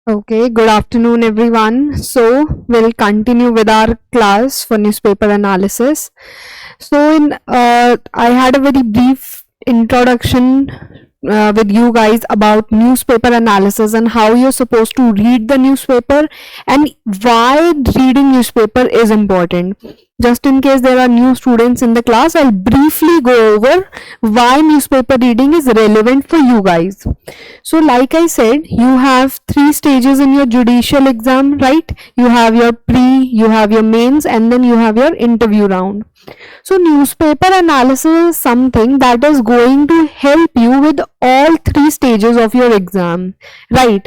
Okay, good afternoon, everyone. So, we'll continue with our class for newspaper analysis. I had a very brief introduction with you guys about newspaper analysis and how you're supposed to read the newspaper and why reading newspaper is important. Just in case there are new students in the class, I'll briefly go over why newspaper reading is relevant for you guys. So, like I said, you have three stages in your judicial exam, right? You have your pre, you have your mains, and then you have your interview round. So, newspaper analysis is something that is going to help you with all three stages of your exam, right?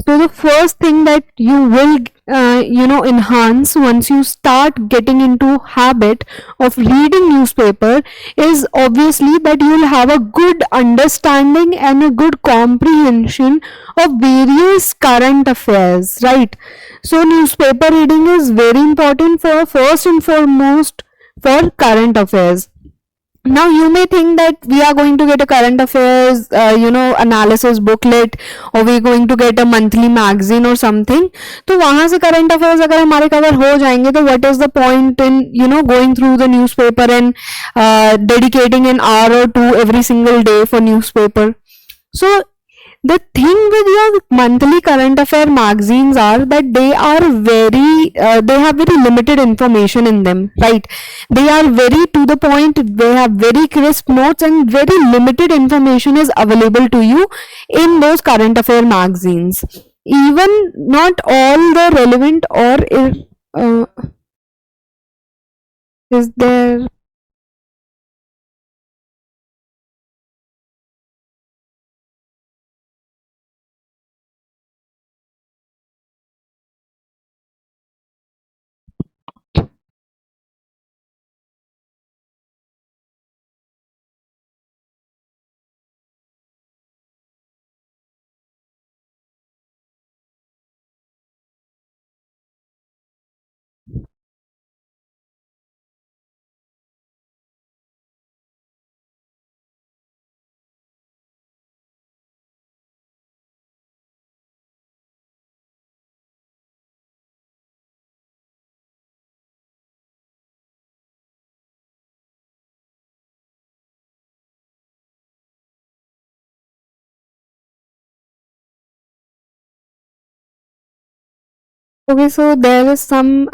So, the first thing that you will enhance once you start getting into habit of reading newspaper is obviously that you will have a good understanding and a good comprehension of various current affairs, right? So newspaper reading is very important for first and foremost for current affairs. Now you may think that we are going to get a current affairs analysis booklet or we're going to get a monthly magazine or something. तो वहां से current affairs अगर हमारे cover हो जाएंगे तो what is the point in going through the newspaper and dedicating an hour or two every single day for newspaper. So the thing with your monthly current affair magazines are that they have very limited information in them, right? They are very to the point, they have very crisp notes and very limited information is available to you in those current affair magazines. Even not all the relevant or is there. Okay, so there is some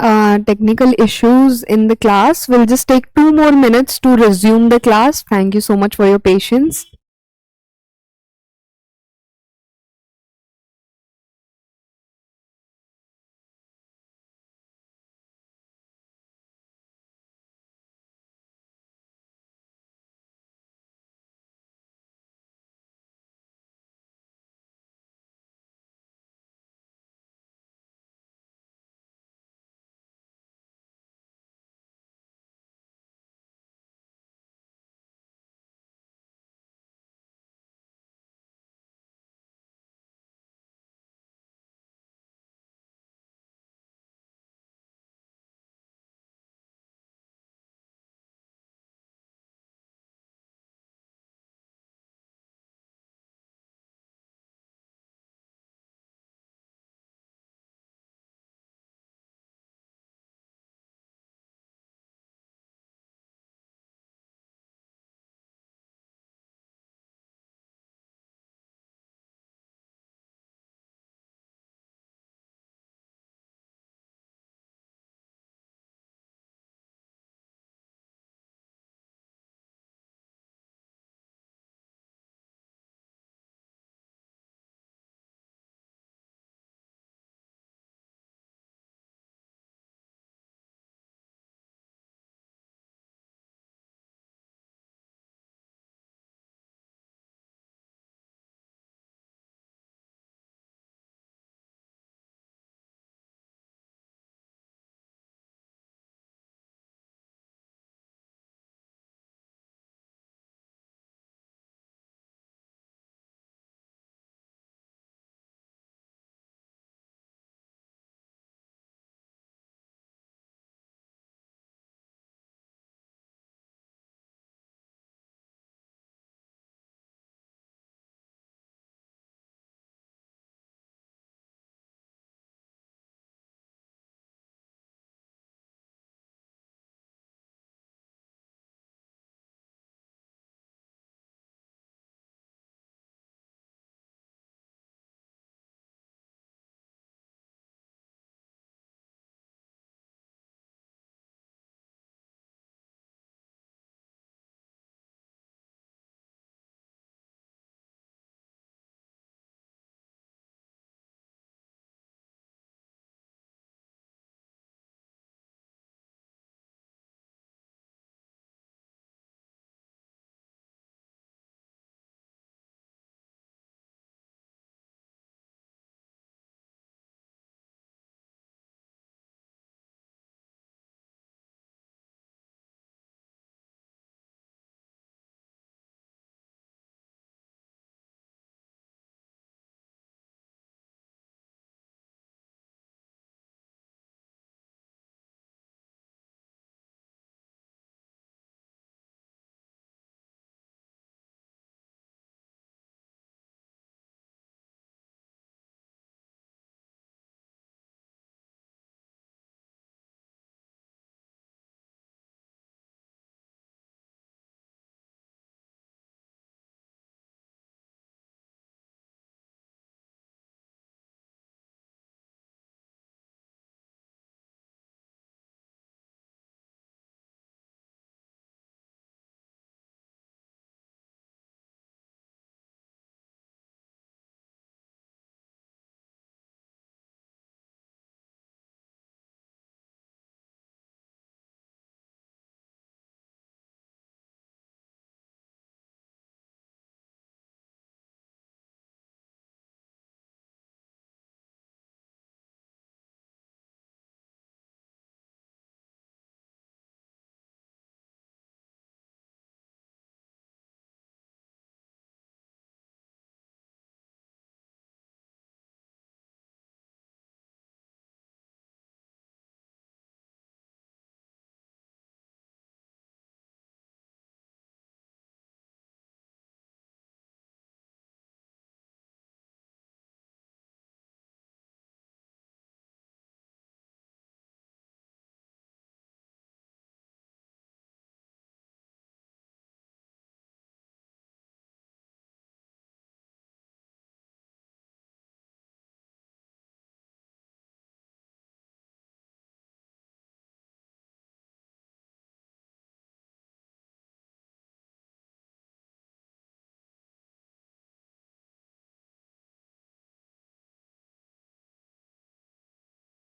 technical issues in the class. We'll just take 2 more minutes to resume the class. Thank you so much for your patience.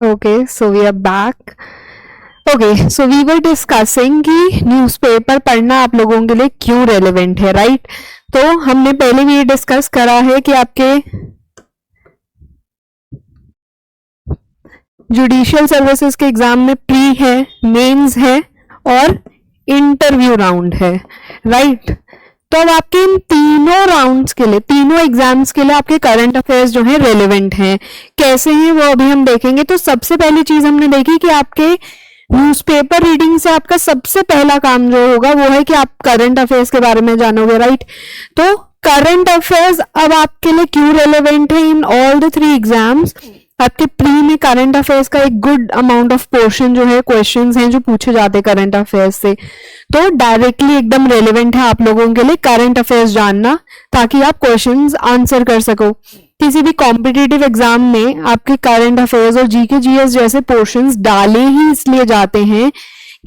Okay, so we are back. Okay, so we were discussing कि newspaper पढ़ना आप लोगों के लिए क्यों relevant है, right? तो हमने पहले भी ये डिस्कस करा है कि आपके जुडिशियल सर्विसेज के एग्जाम में प्री है, मेंस है और इंटरव्यू राउंड है, राइट? तो अब आपके इन तीनों राउंड्स के लिए, तीनों एग्जाम्स के लिए आपके करंट अफेयर्स जो है रेलेवेंट हैं। कैसे हैं वो अभी हम देखेंगे। तो सबसे पहली चीज हमने देखी कि आपके न्यूज़पेपर रीडिंग से आपका सबसे पहला काम जो होगा वो है कि आप करंट अफेयर्स के बारे में जानोगे, राइट? तो करंट अफेयर्स अब आपके लिए क्यों रेलेवेंट है इन ऑल द 3 एग्जाम्स। आपके प्री में करंट अफेयर्स का एक गुड अमाउंट ऑफ पोर्शन जो है, क्वेश्चंस हैं जो पूछे जाते हैं करंट अफेयर्स से, तो डायरेक्टली एकदम रेलेवेंट है आप लोगों के लिए करंट अफेयर्स जानना, ताकि आप क्वेश्चंस आंसर कर सको। किसी भी कॉम्पिटिटिव एग्जाम में आपके करंट अफेयर्स और जीके जीएस जैसे पोर्शंस डाले ही इसलिए जाते हैं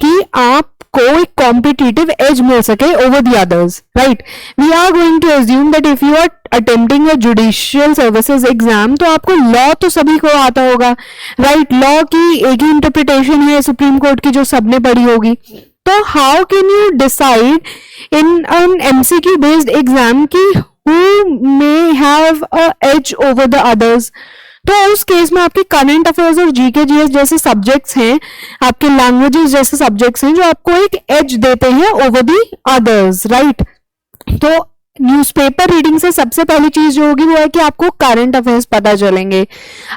कि आपको एक कॉम्पिटिटिव एज मिल सके over the others, right? We are going to assume that if you are attempting a judicial services exam तो आपको लॉ तो सभी को आता होगा, राइट? लॉ की एक ही इंटरप्रिटेशन है सुप्रीम कोर्ट की जो सबने पढ़ी होगी। तो how can you decide in an MCQ based exam की who may have a edge over the others? तो उस केस में आपके करंट अफेयर्स और जीके जीएस जैसे सब्जेक्ट्स हैं, आपके लैंग्वेजेस जैसे सब्जेक्ट्स हैं जो आपको एक एज देते हैं ओवर दी अदर्स, राइट? तो न्यूज़पेपर रीडिंग से सबसे पहली चीज जो होगी वो है कि आपको करंट अफेयर्स पता चलेंगे।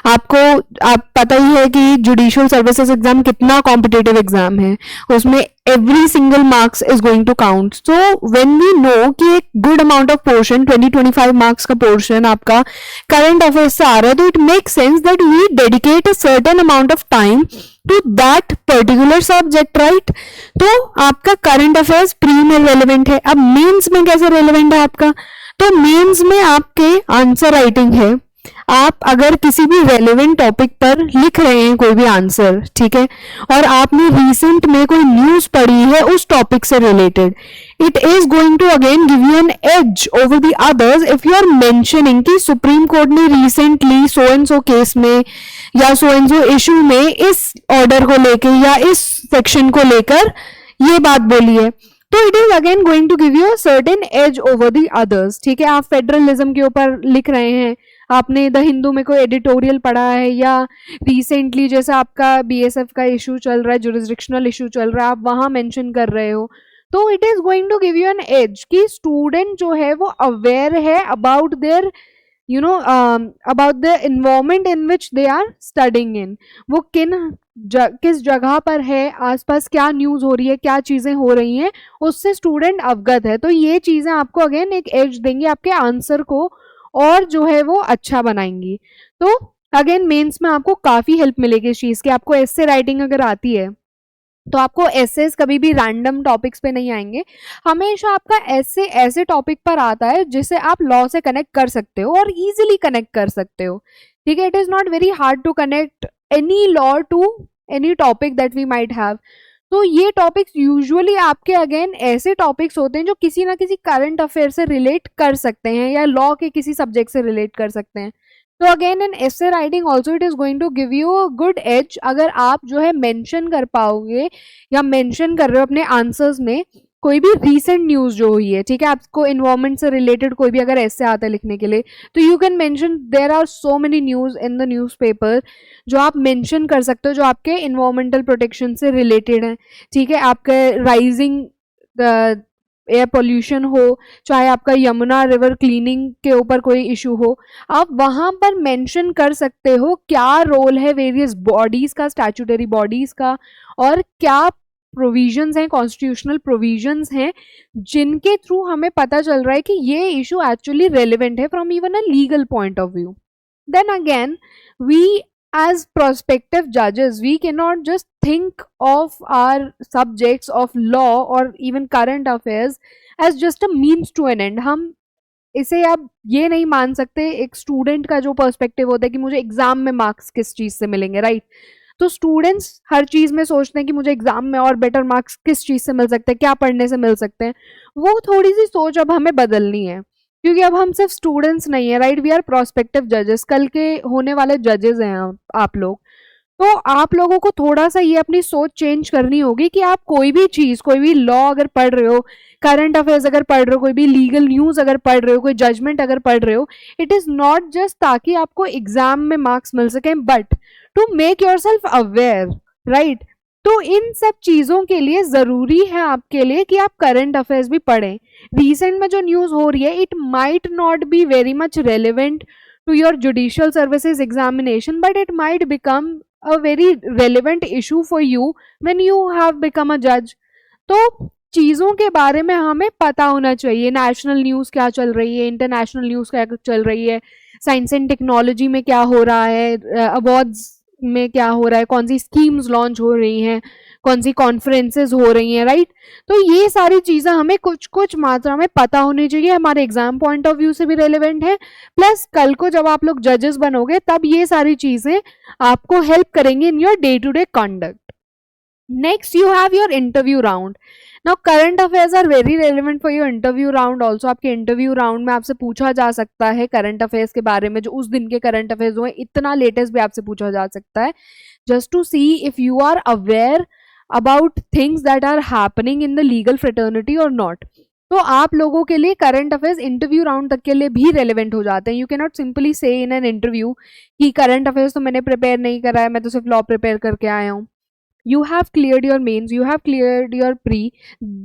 आपको आप पता ही है कि जुडिशियल सर्विसेज एग्जाम कितना कॉम्पिटिटिव एग्जाम है, उसमें every single marks is going to count. So when we know कि एक good amount of portion 20-25 marks का पोर्शन आपका करंट अफेयर्स से आ रहा है, तो it make sense that we dedicate a certain amount of time to that particular subject, right? तो आपका करंट अफेयर्स प्री में रेलेवेंट है। अब मेंस में कैसे रेलेवेंट है आपका? तो मेंस में आपके आंसर राइटिंग है। आप अगर किसी भी रेलेवेंट टॉपिक पर लिख रहे हैं कोई भी आंसर, ठीक है, और आपने रिसेंट में कोई न्यूज पढ़ी है उस टॉपिक से related, it is going to again give you an edge over the others if you are mentioning कि सुप्रीम कोर्ट ने recently so and so case में या सो एंड सो इशू में इस ऑर्डर को लेकर या इस सेक्शन को लेकर ये बात बोली है, तो it is again going to give you certain edge over the others, ठीक है? आप फेडरलिज्म के ऊपर लिख रहे हैं, आपने द हिंदू में कोई एडिटोरियल पढ़ा है, या रिसेंटली जैसे आपका बीएसएफ का इशू चल रहा है, जुरिस्डिक्शनल इशू चल रहा है, आप वहां मेंशन कर रहे हो, तो it is going to give you an edge कि स्टूडेंट जो है वो अवेयर है about their about the environment in which they are studying in. वो किस जगह पर है, आसपास क्या न्यूज हो रही है, क्या चीजें हो रही हैं, उससे स्टूडेंट अवगत है। तो ये चीजें आपको अगेन एक एज देंगी आपके आंसर को और जो है वो अच्छा बनाएंगी। तो अगेन मेंस में आपको काफी हेल्प मिलेगी इस चीज की। आपको एसे राइटिंग अगर आती है तो आपको एसेस कभी भी रैंडम टॉपिक्स पे नहीं आएंगे, हमेशा आपका एसे ऐसे टॉपिक पर आता है जिसे आप लॉ से कनेक्ट कर सकते हो और इजीली कनेक्ट कर सकते हो, ठीक है? It is not very hard to connect any law to any topic that we might have. तो ये टॉपिक्स यूजुअली आपके अगेन ऐसे टॉपिक्स होते हैं जो किसी ना किसी करंट अफेयर से रिलेट कर सकते हैं या लॉ के किसी सब्जेक्ट से रिलेट कर सकते हैं। तो again in essay writing also it is going to give you a good edge अगर आप जो है मेंशन कर पाओगे या मेंशन कर रहे हो अपने आंसर्स में कोई भी रीसेंट न्यूज जो हुई है, ठीक है? आपको इन्वायरमेंट से रिलेटेड कोई भी अगर ऐसे आता है लिखने के लिए, तो you can mention there are so many news in the newspaper जो आप मेंशन कर सकते हो जो आपके इन्वायरमेंटल प्रोटेक्शन से रिलेटेड है, ठीक है? आपके राइजिंग एयर पोल्यूशन हो, चाहे आपका यमुना रिवर क्लीनिंग के ऊपर कोई इशू हो, आप वहां पर मेंशन कर सकते हो क्या रोल है वेरियस बॉडीज का, स्टैट्यूटरी बॉडीज का, और क्या प्रोविजंस हैं, कॉन्स्टिट्यूशनल प्रोविजंस हैं जिनके थ्रू हमें पता चल रहा है कि ये इशू एक्चुअली रेलिवेंट है from even a legal point of view. Then again we as prospective judges we cannot just think of our subjects of law or even current affairs as just a means to an end। हम इसे अब ये नहीं मान सकते, एक student का जो पर्सपेक्टिव होता है कि मुझे एग्जाम में मार्क्स किस चीज से मिलेंगे, राइट? तो स्टूडेंट्स हर चीज में सोचते हैं कि मुझे एग्जाम में और बेटर मार्क्स किस चीज से मिल सकते हैं, क्या पढ़ने से मिल सकते हैं। वो थोड़ी सी सोच अब हमें बदलनी है, क्योंकि अब हम सिर्फ स्टूडेंट्स नहीं है, राइट? वी आर प्रोस्पेक्टिव जजेस, कल के होने वाले जजेस हैं आप लोग। तो आप लोगों को थोड़ा सा ये अपनी सोच चेंज करनी होगी कि आप कोई भी चीज, कोई भी लॉ अगर पढ़ रहे हो, करंट अफेयर्स अगर पढ़ रहे हो, कोई भी लीगल न्यूज अगर पढ़ रहे हो, कोई जजमेंट अगर पढ़ रहे हो, इट इज नॉट जस्ट ताकि आपको एग्जाम में मार्क्स मिल सके, but to make yourself aware, right. तो इन सब चीजों के लिए जरूरी है आपके लिए कि आप करंट अफेयर्स भी पढ़ें। रिसेंट में जो न्यूज हो रही है, it might not be very much relevant to your judicial services examination, but it might become a very relevant issue for you when you have become a judge. तो चीज़ों के बारे में हमें पता होना चाहिए, नेशनल न्यूज़ क्या चल रही है, इंटरनेशनल न्यूज़ क्या चल रही है, साइंस एंड टेक्नोलॉजी में क्या हो रहा है, अवार्ड्स में क्या हो रहा है, कौन सी स्कीम्स लॉन्च हो रही हैं, कौन सी कॉन्फ्रेंसेज हो रही हैं, राइट। तो ये सारी चीज़ें हमें कुछ कुछ मात्रा में पता होनी चाहिए, हमारे एग्जाम पॉइंट ऑफ व्यू से भी रेलिवेंट है, प्लस कल को जब आप लोग जजेस बनोगे तब ये सारी चीज़ें आपको हेल्प करेंगी in your day to day conduct. Next you have your interview round. Now current affairs are very relevant for your interview round also. आपके इंटरव्यू राउंड में आपसे पूछा जा सकता है करंट अफेयर्स के बारे में, जो उस दिन के करंट अफेयर्स हुए, इतना लेटेस्ट भी आपसे पूछा जा सकता है, just to see if you are aware about things that are happening in the legal fraternity और नॉट। तो आप लोगों के लिए करंट अफेयर्स इंटरव्यू राउंड तक के लिए भी रेलिवेंट हो जाते हैं। यू कैन नॉट सिंपली से इन एन इंटरव्यू कि करंट अफेयर्स तो मैंने प्रिपेयर नहीं करा है, मैं तो सिर्फ लॉ प्रिपेयर करके आया हूँ। You have cleared your mains, you have cleared your pre,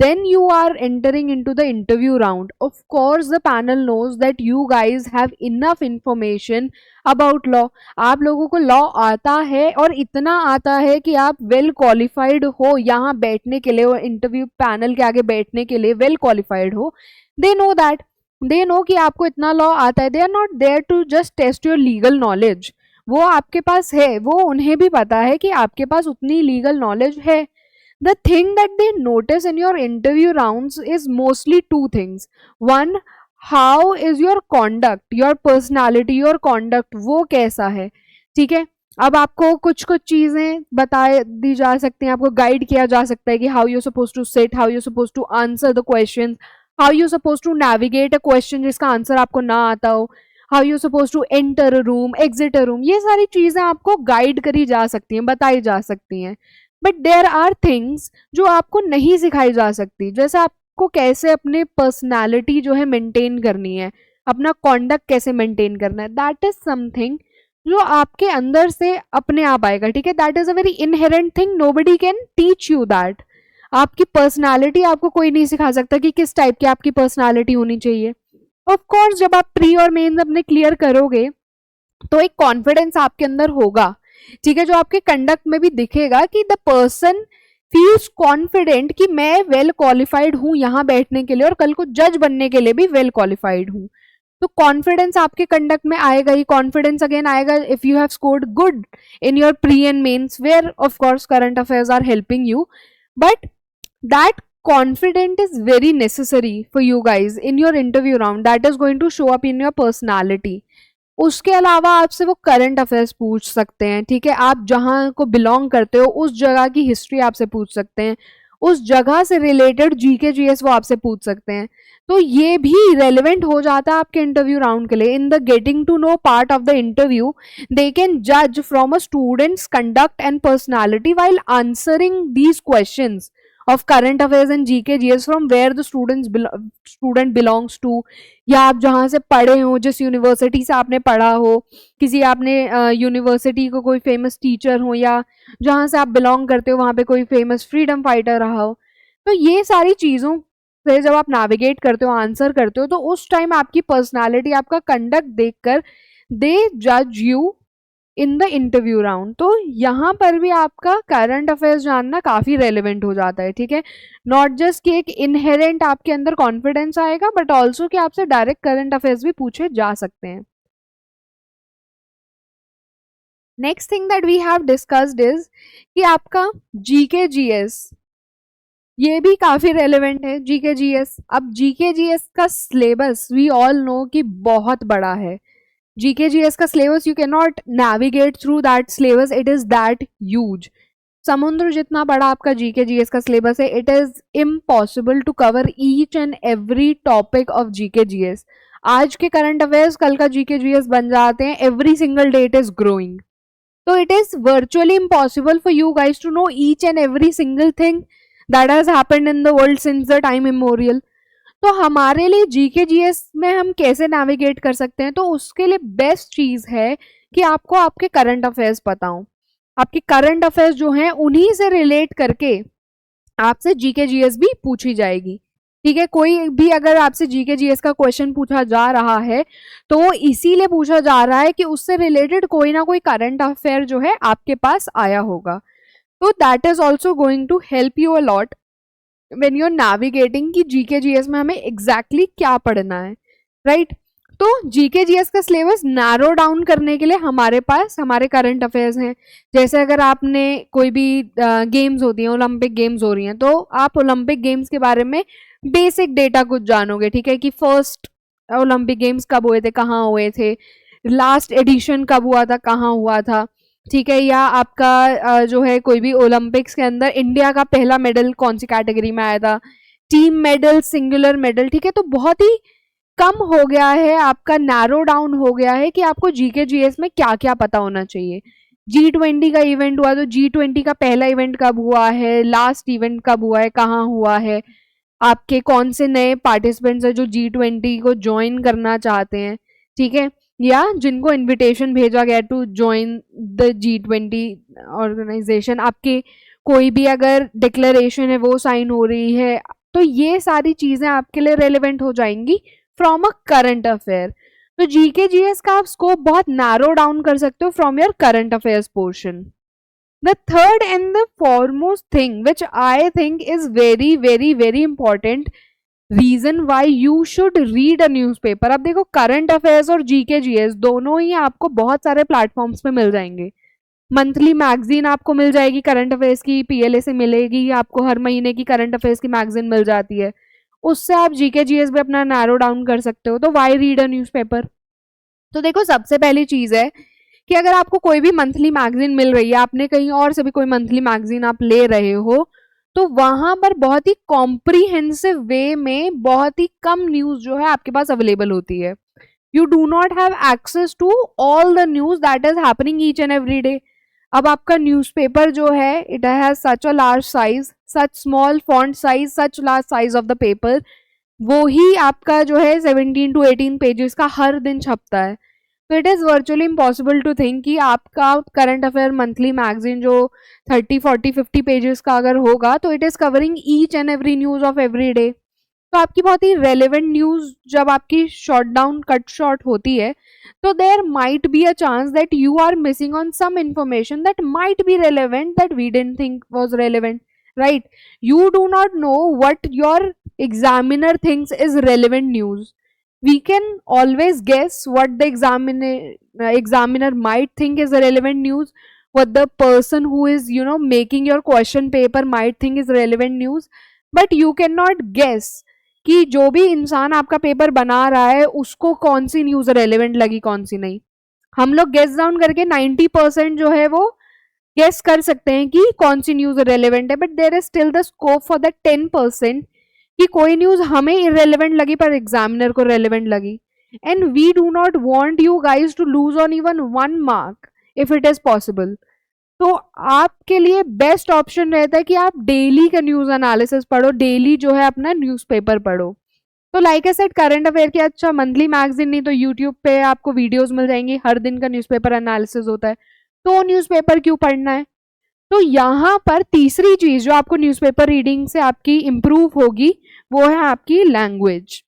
then you are entering into the interview round. Of course the panel knows that you guys have enough information about law. आप लोगों को law आता है और इतना आता है कि आप वेल क्वालिफाइड हो यहाँ बैठने के लिए और इंटरव्यू पैनल के आगे बैठने के लिए वेल क्वालिफाइड हो। They know that, they know कि आपको इतना लॉ आता है। They are not there to just test your legal knowledge, वो आपके पास है, वो उन्हें भी पता है कि आपके पास उतनी लीगल नॉलेज है। The thing that they notice in your interview rounds is mostly two things. One, how is your conduct, your personality, your conduct, वो कैसा है, ठीक है। अब आपको कुछ कुछ चीजें बता दी जा सकती हैं, आपको गाइड किया जा सकता है कि how you suppose to sit, how you suppose to answer the question, how you suppose to navigate a question जिसका आंसर आपको ना आता हो, how you suppose to enter a room, exit a room. ये सारी चीजें आपको गाइड करी जा सकती हैं, बताई जा सकती हैं। बट देयर आर थिंग्स जो आपको नहीं सिखाई जा सकती, जैसे आपको कैसे अपने पर्सनैलिटी जो है मेंटेन करनी है, अपना कॉन्डक्ट कैसे मेंटेन करना है, दैट इज समथिंग जो आपके अंदर से अपने आप आएगा, ठीक है। That is a very inherent thing, nobody can teach you that. आपकी पर्सनैलिटी आपको कोई नहीं सिखा सकता कि किस टाइप की आपकी पर्सनैलिटी होनी चाहिए। ऑफ कोर्स जब आप प्री और मेंस अपने क्लियर करोगे तो एक कॉन्फिडेंस आपके अंदर होगा, ठीक है, जो आपके कंडक्ट में भी दिखेगा कि द पर्सन फील्स कॉन्फिडेंट कि मैं वेल क्वालिफाइड हूं यहाँ बैठने के लिए और कल को जज बनने के लिए भी वेल क्वालिफाइड हूँ। तो कॉन्फिडेंस आपके कंडक्ट में आएगा ही। कॉन्फिडेंस अगेन आएगा if you have scored good in your pre and mains, where of course current affairs are helping you, but that confident is very necessary for you guys in your interview round, that is going to show up in your personality. उसके अलावा आपसे वो current affairs पूछ सकते हैं, ठीक है, आप जहाँ को बिलोंग करते हो उस जगह की हिस्ट्री आपसे पूछ सकते हैं, उस जगह से रिलेटेड जीके जीएस वो आपसे पूछ सकते हैं। तो ये भी रेलिवेंट हो जाता है आपके इंटरव्यू राउंड के लिए। In the getting to know part of the interview they can जज from a students conduct and personality while answering these questions of current affairs and GK GS from where the student belongs to, या आप जहाँ से पढ़े हो, जिस university से आपने पढ़ा हो, किसी आपने यूनिवर्सिटी को कोई फेमस टीचर हो, या जहाँ से आप बिलोंग करते हो वहाँ पे कोई फेमस फ्रीडम फाइटर रहा हो। तो ये सारी चीज़ों से जब आप नेविगेट करते हो, आंसर करते हो, तो उस टाइम आपकी पर्सनालिटी, आपका कंडक्ट देखकर दे जज you in the interview round. तो यहाँ पर भी आपका करंट अफेयर्स जानना काफ़ी रेलिवेंट हो जाता है, ठीक है। नॉट जस्ट कि एक इनहेरेंट आपके अंदर कॉन्फिडेंस आएगा, बट ऑल्सो कि आपसे डायरेक्ट करंट अफेयर्स भी पूछे जा सकते हैं। Next thing that we have discussed is कि आपका जीके जीएस, ये भी काफ़ी रेलिवेंट है। जीके जीएस, अब जीके जीएस का सिलेबस वी ऑल नो कि बहुत बड़ा है। GKGS का syllabus you can not navigate through that syllabus, it is that huge. समुद्र जितना बड़ा आपका GKGS का सिलेबस है, it is impossible to cover each and every topic of GKGS। आज के करंट अफेयर्स कल का GKGS बन जाते हैं, every single day it is growing. तो it is virtually impossible for you guys to know each and every single thing that has happened in the world since the time immemorial. तो हमारे लिए GK GS में हम कैसे navigate कर सकते हैं? तो उसके लिए बेस्ट चीज है कि आपको आपके करंट अफेयर्स पता हो. आपके करंट अफेयर्स जो हैं उन्हीं से रिलेट करके आपसे जीके जीएस भी पूछी जाएगी. ठीक है, कोई भी अगर आपसे जीके जीएस का क्वेश्चन पूछा जा रहा है तो वो इसीलिए पूछा जा रहा है कि उससे रिलेटेड कोई ना कोई करंट अफेयर जो है आपके पास आया होगा. तो that is also going to help you a lot when you are navigating कि जीके जीएस में हमें एग्जैक्टली क्या पढ़ना है, राइट. तो जीके जीएस का सिलेबस नैरो डाउन करने के लिए हमारे पास हमारे करंट अफेयर्स हैं. जैसे अगर आपने कोई भी गेम्स होती हैं, ओलंपिक गेम्स हो रही हैं, तो आप ओलंपिक गेम्स के बारे में बेसिक डेटा कुछ जानोगे. ठीक है, कि फर्स्ट ओलंपिक गेम्स कब हुए थे, कहाँ हुए थे, लास्ट एडिशन कब हुआ था, कहाँ हुआ था. ठीक है, या आपका जो है कोई भी ओलंपिक्स के अंदर इंडिया का पहला मेडल कौन सी कैटेगरी में आया था, टीम मेडल, सिंगुलर मेडल. ठीक है, तो बहुत ही कम हो गया है, आपका नैरो डाउन हो गया है कि आपको जीके जीएस में क्या क्या पता होना चाहिए. G20 का इवेंट हुआ तो G20 का पहला इवेंट कब हुआ है, लास्ट इवेंट कब हुआ है, कहाँ हुआ है, आपके कौन से नए पार्टिसिपेंट्स हैं जो G20 को ज्वाइन करना चाहते हैं. ठीक है, या जिनको इनविटेशन भेजा गया to join the G20 organisation, आपके कोई भी अगर डिक्लेरेशन है वो साइन हो रही है, तो ये सारी चीजें आपके लिए रेलिवेंट हो जाएंगी फ्रॉम अ करंट अफेयर. तो जीके जीएस का आप स्कोप बहुत नैरो डाउन कर सकते हो from your current affairs portion. The third and the foremost thing which I think is very very very important reason why you should read a newspaper. अब देखो, current affairs और GK GS दोनों ही आपको बहुत सारे प्लेटफॉर्म्स पे मिल जाएंगे. Monthly magazine आपको मिल जाएगी करंट अफेयर्स की, पीएलए से मिलेगी आपको, हर महीने की करंट अफेयर्स की मैगजीन मिल जाती है. उससे आप जीके जीएस भी अपना नैरो डाउन कर सकते हो. तो वाई रीड अ न्यूज़पेपर? तो देखो, सबसे पहली चीज है कि अगर आपको कोई भी मंथली मैगजीन मिल रही है, आपने कहीं और से भी कोई मंथली मैगजीन आप ले रहे हो, तो वहां पर बहुत ही कॉम्प्रीहेंसिव वे में बहुत ही कम न्यूज जो है आपके पास अवेलेबल होती है. You do not have access to all the news that is happening each and every day. अब आपका न्यूज़पेपर जो है, it has such a large size, such small font size, such large size of the paper. वो ही आपका जो है 17 to 18 pages का हर दिन छपता है. तो it is virtually impossible to think कि आपका करंट अफेयर मंथली मैगजीन जो 30, 40, 50 पेजेस का अगर होगा तो it is covering each and every news of every day. तो आपकी बहुत ही रेलिवेंट न्यूज़ जब आपकी शॉर्ट डाउन कट शॉर्ट होती है, तो there might be a chance that you are missing on some information that might be relevant that we didn't think was relevant, right. You do not know what your examiner thinks is relevant news. We can always guess what the examiner might think is relevant news, what the person who is making your question paper might think is relevant news, but you cannot guess कि जो भी इंसान आपका paper बना रहा है उसको कौन सी न्यूज रेलेवेंट लगी, कौन सी नहीं. हम लोग गेस डाउन करके 90% जो है वो गेस कर सकते हैं कि कौन सी न्यूज रेलेवेंट है, but there is still the scope for the 10% कि कोई न्यूज हमें इरेलीवेंट लगी पर एग्जामिनर को रेलेवेंट लगी. And we do not want you guys to lose on even 1 mark if it is possible. तो आपके लिए बेस्ट ऑप्शन रहता है कि आप डेली का न्यूज एनालिसिस पढ़ो, डेली जो है अपना न्यूज़पेपर पढ़ो. तो like I said, current affair के अच्छा मंथली मैगजीन नहीं तो यूट्यूब पे आपको वीडियोस मिल जाएंगी, हर दिन का न्यूज़पेपर एनालिसिस होता है. तो न्यूज़पेपर क्यों पढ़ना है? तो यहाँ पर तीसरी चीज जो आपको न्यूज़पेपर रीडिंग से आपकी इम्प्रूव होगी वो है आपकी लैंग्वेज.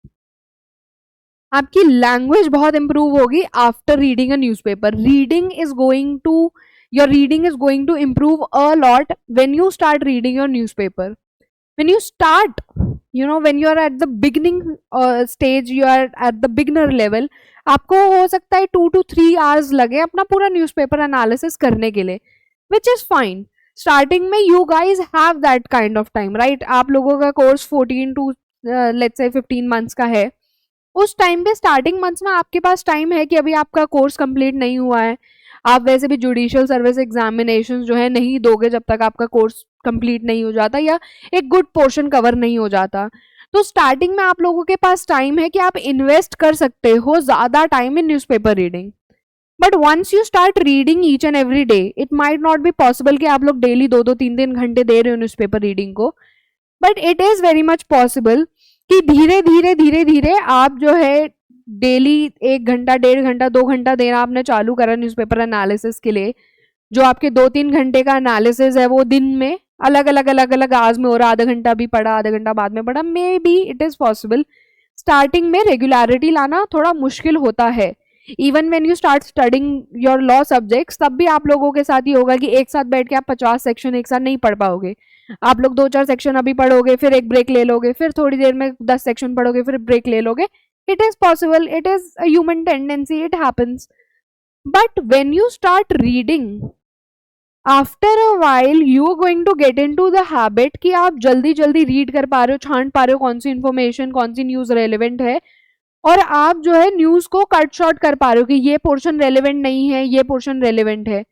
आपकी लैंग्वेज बहुत इम्प्रूव होगी after reading a newspaper. Your reading is going to improve a lot when you start reading your newspaper. When you start, when you are at the beginning stage, you are at the beginner level, आपको हो सकता है 2 to 3 hours लगे अपना पूरा newspaper analysis करने के लिए, which is fine. स्टार्टिंग में you guys have that kind of time, right? आप लोगों का course 14 to let's say 15 months का है. उस टाइम पे स्टार्टिंग मंथ्स में आपके पास टाइम है कि अभी आपका कोर्स कंप्लीट नहीं हुआ है. आप वैसे भी जुडिशियल सर्विस एग्जामिनेशन जो है नहीं दोगे जब तक आपका कोर्स कंप्लीट नहीं हो जाता या एक गुड पोर्शन कवर नहीं हो जाता. तो स्टार्टिंग में आप लोगों के पास टाइम है कि आप इन्वेस्ट कर सकते हो ज़्यादा time in newspaper reading. But once you start reading each and every day, it might not be possible कि आप लोग डेली 2-3 घंटे दे रहे हो न्यूज़पेपर रीडिंग को, but it is very much possible कि धीरे धीरे धीरे धीरे आप जो है डेली 1 घंटा, 1.5 घंटा, 2 घंटा देना आपने चालू करा न्यूज़पेपर एनालिसिस के लिए, जो आपके 2-3 घंटे का एनालिसिस है वो दिन में अलग अलग आज में हो रहा, आधा घंटा भी पढ़ा, आधा घंटा बाद में पढ़ा, may be it is possible. Starting में रेगुलरिटी लाना थोड़ा मुश्किल होता है। Even when you start studying your law subjects, तब भी आप लोगों के साथ ही होगा कि एक साथ बैठ के आप 50 सेक्शन एक साथ नहीं पढ़ पाओगे। आप लोग 2-4 सेक्शन अभी पढ़ोगे, फिर एक ब्रेक ले लोगे, फिर थोड़ी देर में 10 सेक्शन पढ़ोगे, फिर ब्रेक ले लोगे। It is possible, it is a human tendency, it happens. But when you start reading, after a while you are going to get into the habit कि आप जल्दी जल्दी रीड कर पा रहे हो, छांट पा रहे हो कौन सी इन्फॉर्मेशन, कौन सी न्यूज रेलिवेंट है, और आप जो है न्यूज को कट शॉर्ट कर पा रहे हो कि ये पोर्शन रेलिवेंट नहीं है, ये पोर्शन रेलिवेंट है।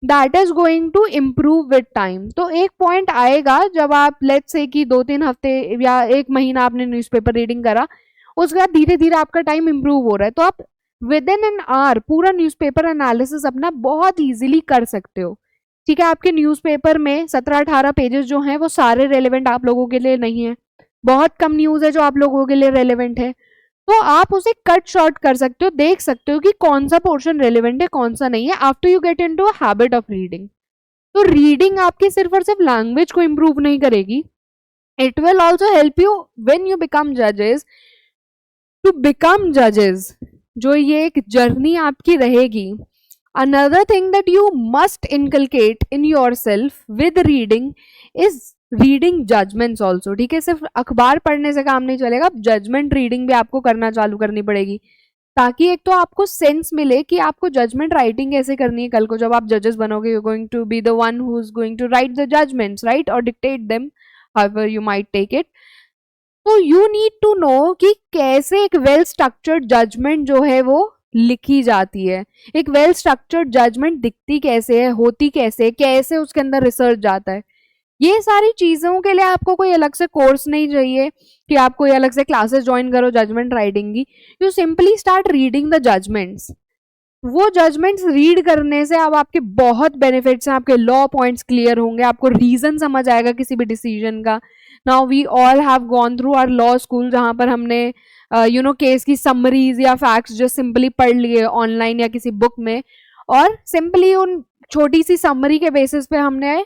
That is going to improve with time. तो एक पॉइंट आएगा जब आप लेट्स से कि 2-3 हफ्ते या 1 महीना आपने न्यूज़पेपर रीडिंग करा, उसके बाद धीरे धीरे आपका टाइम इम्प्रूव हो रहा है, तो आप विद इन एन आवर पूरा न्यूज़पेपर एनालिसिस अपना बहुत इजीली कर सकते हो। ठीक है, आपके न्यूज़पेपर में 17-18 पेजेस जो हैं वो सारे रेलेवेंट आप लोगों के लिए नहीं है, बहुत कम न्यूज़ है जो आप लोगों के लिए रेलेवेंट है, तो आप उसे कट शॉर्ट कर सकते हो, देख सकते हो कि कौन सा पोर्शन रेलेवेंट है, कौन सा नहीं है, after you get into a habit of reading. तो रीडिंग आपकी सिर्फ और सिर्फ लैंग्वेज को इम्प्रूव नहीं करेगी, it will also help you when you become जजेस टू बिकम जजेस। जो ये एक जर्नी आपकी रहेगी। Another thing that you must inculcate in yourself with reading is reading judgments also। ठीक है, सिर्फ अखबार पढ़ने से काम नहीं चलेगा, जजमेंट रीडिंग भी आपको करना चालू करनी पड़ेगी, ताकि एक तो आपको सेंस मिले कि आपको जजमेंट राइटिंग कैसे करनी है। कल को जब आप जजेस बनोगे, you going to be the one who is going to write the judgements, right, और dictate them however you might take it. तो यू नीड टू नो कि कैसे एक वेल स्ट्रक्चर्ड जजमेंट जो है वो लिखी जाती है, एक वेल स्ट्रक्चर्ड जजमेंट दिखती कैसे है, होती कैसे है, कैसे उसके अंदर रिसर्च जाता है। ये सारी चीजों के लिए आपको कोई अलग से कोर्स नहीं चाहिए कि आप कोई अलग से क्लासेस ज्वाइन करो जजमेंट राइटिंग की। You simply start reading the judgments. वो जजमेंट्स रीड करने से अब आपके बहुत बेनिफिट्स हैं, आपके लॉ पॉइंट्स क्लियर होंगे, आपको रीजन समझ आएगा किसी भी डिसीजन का। Now we all have gone through our law school, जहां पर हमने केस की समरीज या फैक्ट्स जो सिंपली पढ़ लिए ऑनलाइन या किसी बुक में, और सिंपली उन छोटी सी समरी के बेसिस पे हमने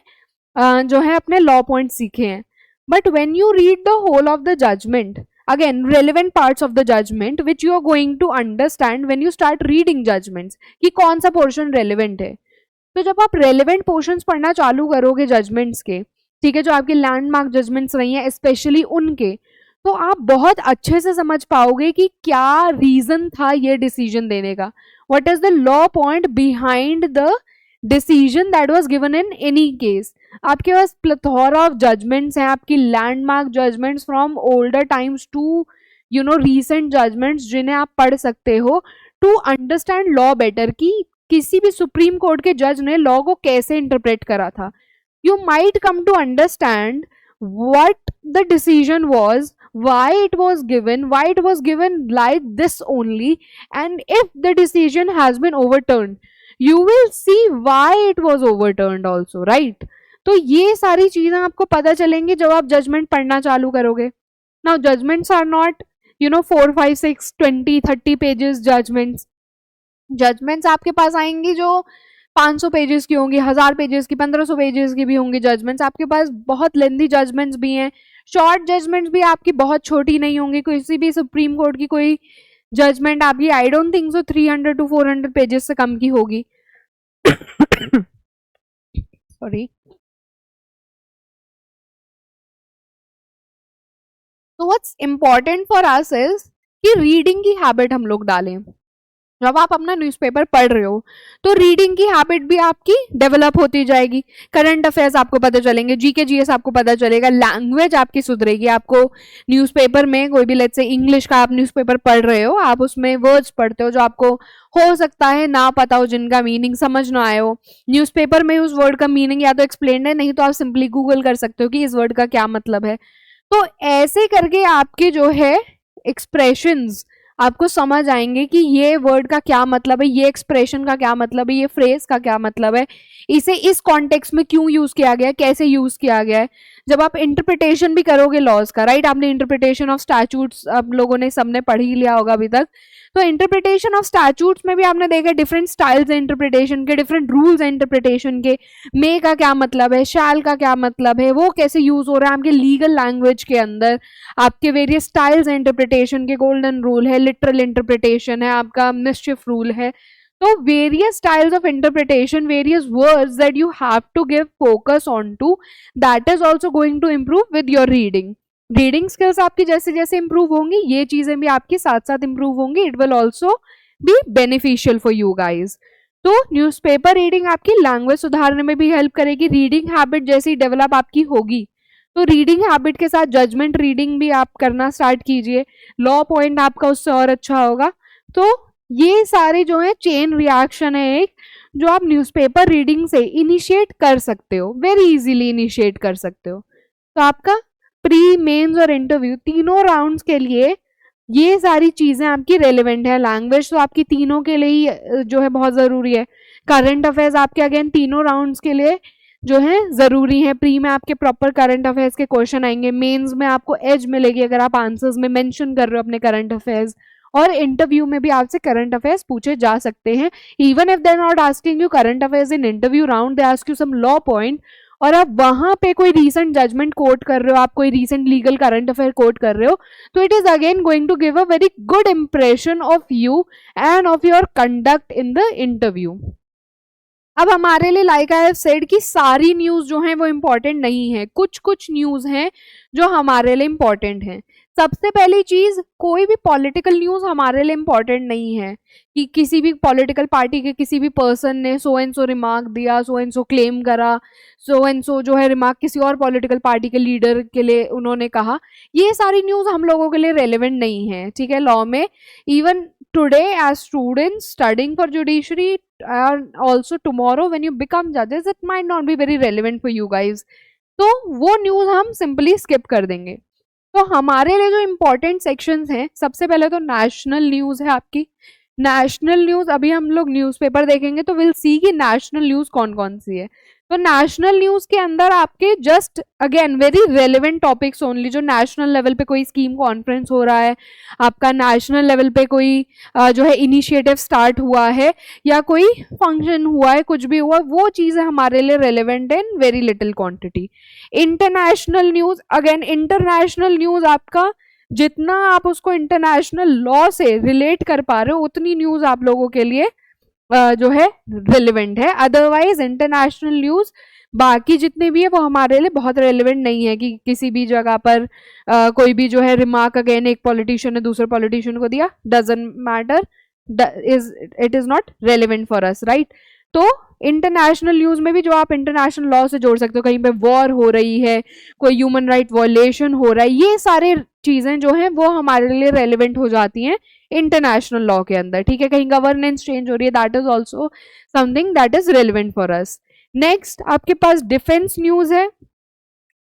जो है अपने लॉ पॉइंट सीखे हैं। But when you read the whole of the judgment, again relevant parts of the judgment which you are going to understand when you start reading judgments, कि कौन सा पोर्शन रेलिवेंट है। तो जब आप रेलिवेंट पोर्शंस पढ़ना चालू करोगे जजमेंट्स के, ठीक है, जो आपके लैंडमार्क जजमेंट्स रही हैं स्पेशली उनके, तो आप बहुत अच्छे से समझ पाओगे कि क्या रीजन था ये डिसीजन देने का, what is the law point behind the decision that was given in any case. आपके पास प्लेथोरा ऑफ जजमेंट्स हैं, आपकी landmark judgments from older times to recent judgments, जिन्हें आप पढ़ सकते हो टू अंडरस्टैंड लॉ बेटर, कि किसी भी सुप्रीम कोर्ट के जज ने लॉ को कैसे इंटरप्रेट करा था। You might come to understand what the decision was, why it was given like this only, and if the decision has been overturned, you will see why it was overturned also, right? तो ये सारी चीजें आपको पता चलेंगी जब आप judgement पढ़ना चालू करोगे। Now judgments are not 4, 5, 6, 20, 30 pages judgments आपके पास आएंगी जो 500 पेजेस की होंगी, 1000 पेजेस की, 1500 पेजेस की भी होंगी जजमेंट्स। आपके पास बहुत लेंथी जजमेंट्स भी हैं, शॉर्ट जजमेंट्स भी आपकी बहुत छोटी नहीं होंगी। किसी भी सुप्रीम कोर्ट की कोई जजमेंट आपकी I don't think so 300 to 400 pages से कम की होगी। सॉरी। तो what's important for us is कि रीडिंग की हैबिट हम लोग डालें। जब आप अपना न्यूज़पेपर पढ़ रहे हो तो रीडिंग की हैबिट भी आपकी डेवलप होती जाएगी, करंट अफेयर्स आपको पता चलेंगे, जीके जीएस आपको पता चलेगा, लैंग्वेज आपकी सुधरेगी। आपको न्यूज़पेपर में कोई भी लेट्स से इंग्लिश का आप न्यूज़पेपर पढ़ रहे हो, आप उसमें वर्ड्स पढ़ते हो जो आपको हो सकता है ना पता हो, जिनका मीनिंग समझ ना आए हो। न्यूज़पेपर में उस वर्ड का मीनिंग या तो एक्सप्लेन है, नहीं तो आप सिंपली गूगल कर सकते हो कि इस वर्ड का क्या मतलब है। तो ऐसे करके आपके जो है एक्सप्रेशंस, आपको समझ आएंगे कि ये वर्ड का क्या मतलब है, ये एक्सप्रेशन का क्या मतलब है, ये फ्रेज का क्या मतलब है, इसे इस कॉन्टेक्स्ट में क्यों यूज किया गया है, कैसे यूज किया गया है। जब आप इंटरप्रिटेशन भी करोगे लॉज का, राइट, आपने इंटरप्रिटेशन ऑफ स्टैट्यूट्स आप लोगों ने सबने पढ़ ही लिया होगा अभी तक, तो इंटरप्रिटेशन ऑफ स्टैट्यूट्स में भी आपने देखा डिफरेंट स्टाइल्स है इंटरप्रिटेशन के, डिफरेंट रूल्स है इंटरप्रिटेशन के। मे का क्या मतलब है, शैल का क्या मतलब है, वो कैसे यूज हो रहा है आपके लीगल लैंग्वेज के अंदर, आपके वेरियस स्टाइल्स हैं इंटरप्रिटेशन के, गोल्डन रूल है, लिटरल इंटरप्रिटेशन है, आपका मिसचिफ रूल है। तो various styles of interpretation, various words that you have to give focus on to, that is also going to improve with your reading. Reading skills आपकी जैसे जैसे improve होंगी, ये चीजें भी आपकी साथ साथ इंप्रूव होंगी, it will also be beneficial for you guys. तो न्यूज़पेपर रीडिंग आपकी लैंग्वेज सुधारने में भी हेल्प करेगी। रीडिंग हैबिट जैसी डेवलप आपकी होगी, तो रीडिंग हैबिट के साथ जजमेंट रीडिंग भी आप करना स्टार्ट कीजिए, लॉ पॉइंट आपका उससे और अच्छा होगा। तो ये सारे जो है चेन रिएक्शन है एक, जो आप न्यूज़पेपर रीडिंग से इनिशिएट कर सकते हो, वेरी इजीली इनिशिएट कर सकते हो। तो आपका प्री, मेंस और इंटरव्यू तीनों राउंड्स के लिए ये सारी चीजें आपकी रेलिवेंट है। लैंग्वेज तो आपकी तीनों के लिए ही जो है बहुत जरूरी है। करंट अफेयर्स आपके अगेन तीनों राउंड्स के लिए जो है जरूरी है। प्री में आपके प्रॉपर करंट अफेयर्स के क्वेश्चन आएंगे, मेंस में आपको एज मिलेगी अगर आप आंसर्स में मेंशन कर रहे हो अपने करंट अफेयर्स, और इंटरव्यू में भी आपसे करंट अफेयर्स पूछे जा सकते हैं। Even if they are not asking you current affairs in interview round, they ask you some law point, और आप वहां पे कोई रीसेंट जजमेंट कोट कर रहे हो, आप कोई recent legal current affair quote कर रहे हो, तो it is again going to give a very good impression of you and of your conduct in the interview. अब हमारे लिए लाइक आई हैव सेड कि सारी न्यूज जो है वो इम्पोर्टेंट नहीं है, कुछ कुछ न्यूज हैं जो हमारे लिए इम्पोर्टेंट हैं। सबसे पहली चीज, कोई भी पॉलिटिकल न्यूज हमारे लिए इम्पोर्टेंट नहीं है कि किसी भी पॉलिटिकल पार्टी के किसी भी पर्सन ने सो एंड सो रिमार्क दिया, सो एंड सो क्लेम करा, सो एंड सो जो है रिमार्क किसी और पॉलिटिकल पार्टी के लीडर के लिए उन्होंने कहा, ये सारी न्यूज हम लोगों के लिए रेलिवेंट नहीं है, ठीक है। लॉ में even today as students studying for judiciary and also tomorrow when you become judges, it might not be very relevant for you guys, तो वो न्यूज हम सिंपली स्किप कर देंगे। तो हमारे लिए जो इम्पोर्टेंट सेक्शंस हैं, सबसे पहले तो नेशनल न्यूज है आपकी। नेशनल न्यूज, अभी हम लोग न्यूज़पेपर देखेंगे तो विल सी कि नेशनल न्यूज कौन कौन सी है। तो नेशनल न्यूज के अंदर आपके just again very relevant topics only, जो नेशनल लेवल पे कोई स्कीम कॉन्फ्रेंस हो रहा है, आपका नेशनल लेवल पे कोई जो है इनिशिएटिव स्टार्ट हुआ है, या कोई फंक्शन हुआ है, कुछ भी हुआ, वो चीजें हमारे लिए रेलिवेंट है in very little quantity. International news, again international news आपका जितना आप उसको इंटरनेशनल लॉ से रिलेट कर पा रहे हो उतनी न्यूज आप लोगों के लिए जो है रेलिवेंट है। अदरवाइज इंटरनेशनल न्यूज बाकी जितने भी है वो हमारे लिए बहुत रेलिवेंट नहीं है, कि किसी भी जगह पर कोई भी जो है रिमार्क अगेन एक पॉलिटिशियन ने दूसरे पॉलिटिशियन को दिया, doesn't matter, it is not relevant for us, right. तो इंटरनेशनल न्यूज में भी जो आप इंटरनेशनल लॉ से जोड़ सकते हो, कहीं पे वॉर हो रही है, कोई ह्यूमन राइट वॉयलेशन हो रहा है, ये सारे चीजें जो हैं वो हमारे लिए रेलिवेंट हो जाती हैं इंटरनेशनल लॉ के अंदर, ठीक है। कहीं गवर्नेंस चेंज हो रही है, that is also something that is relevant for us. Next आपके पास डिफेंस न्यूज है।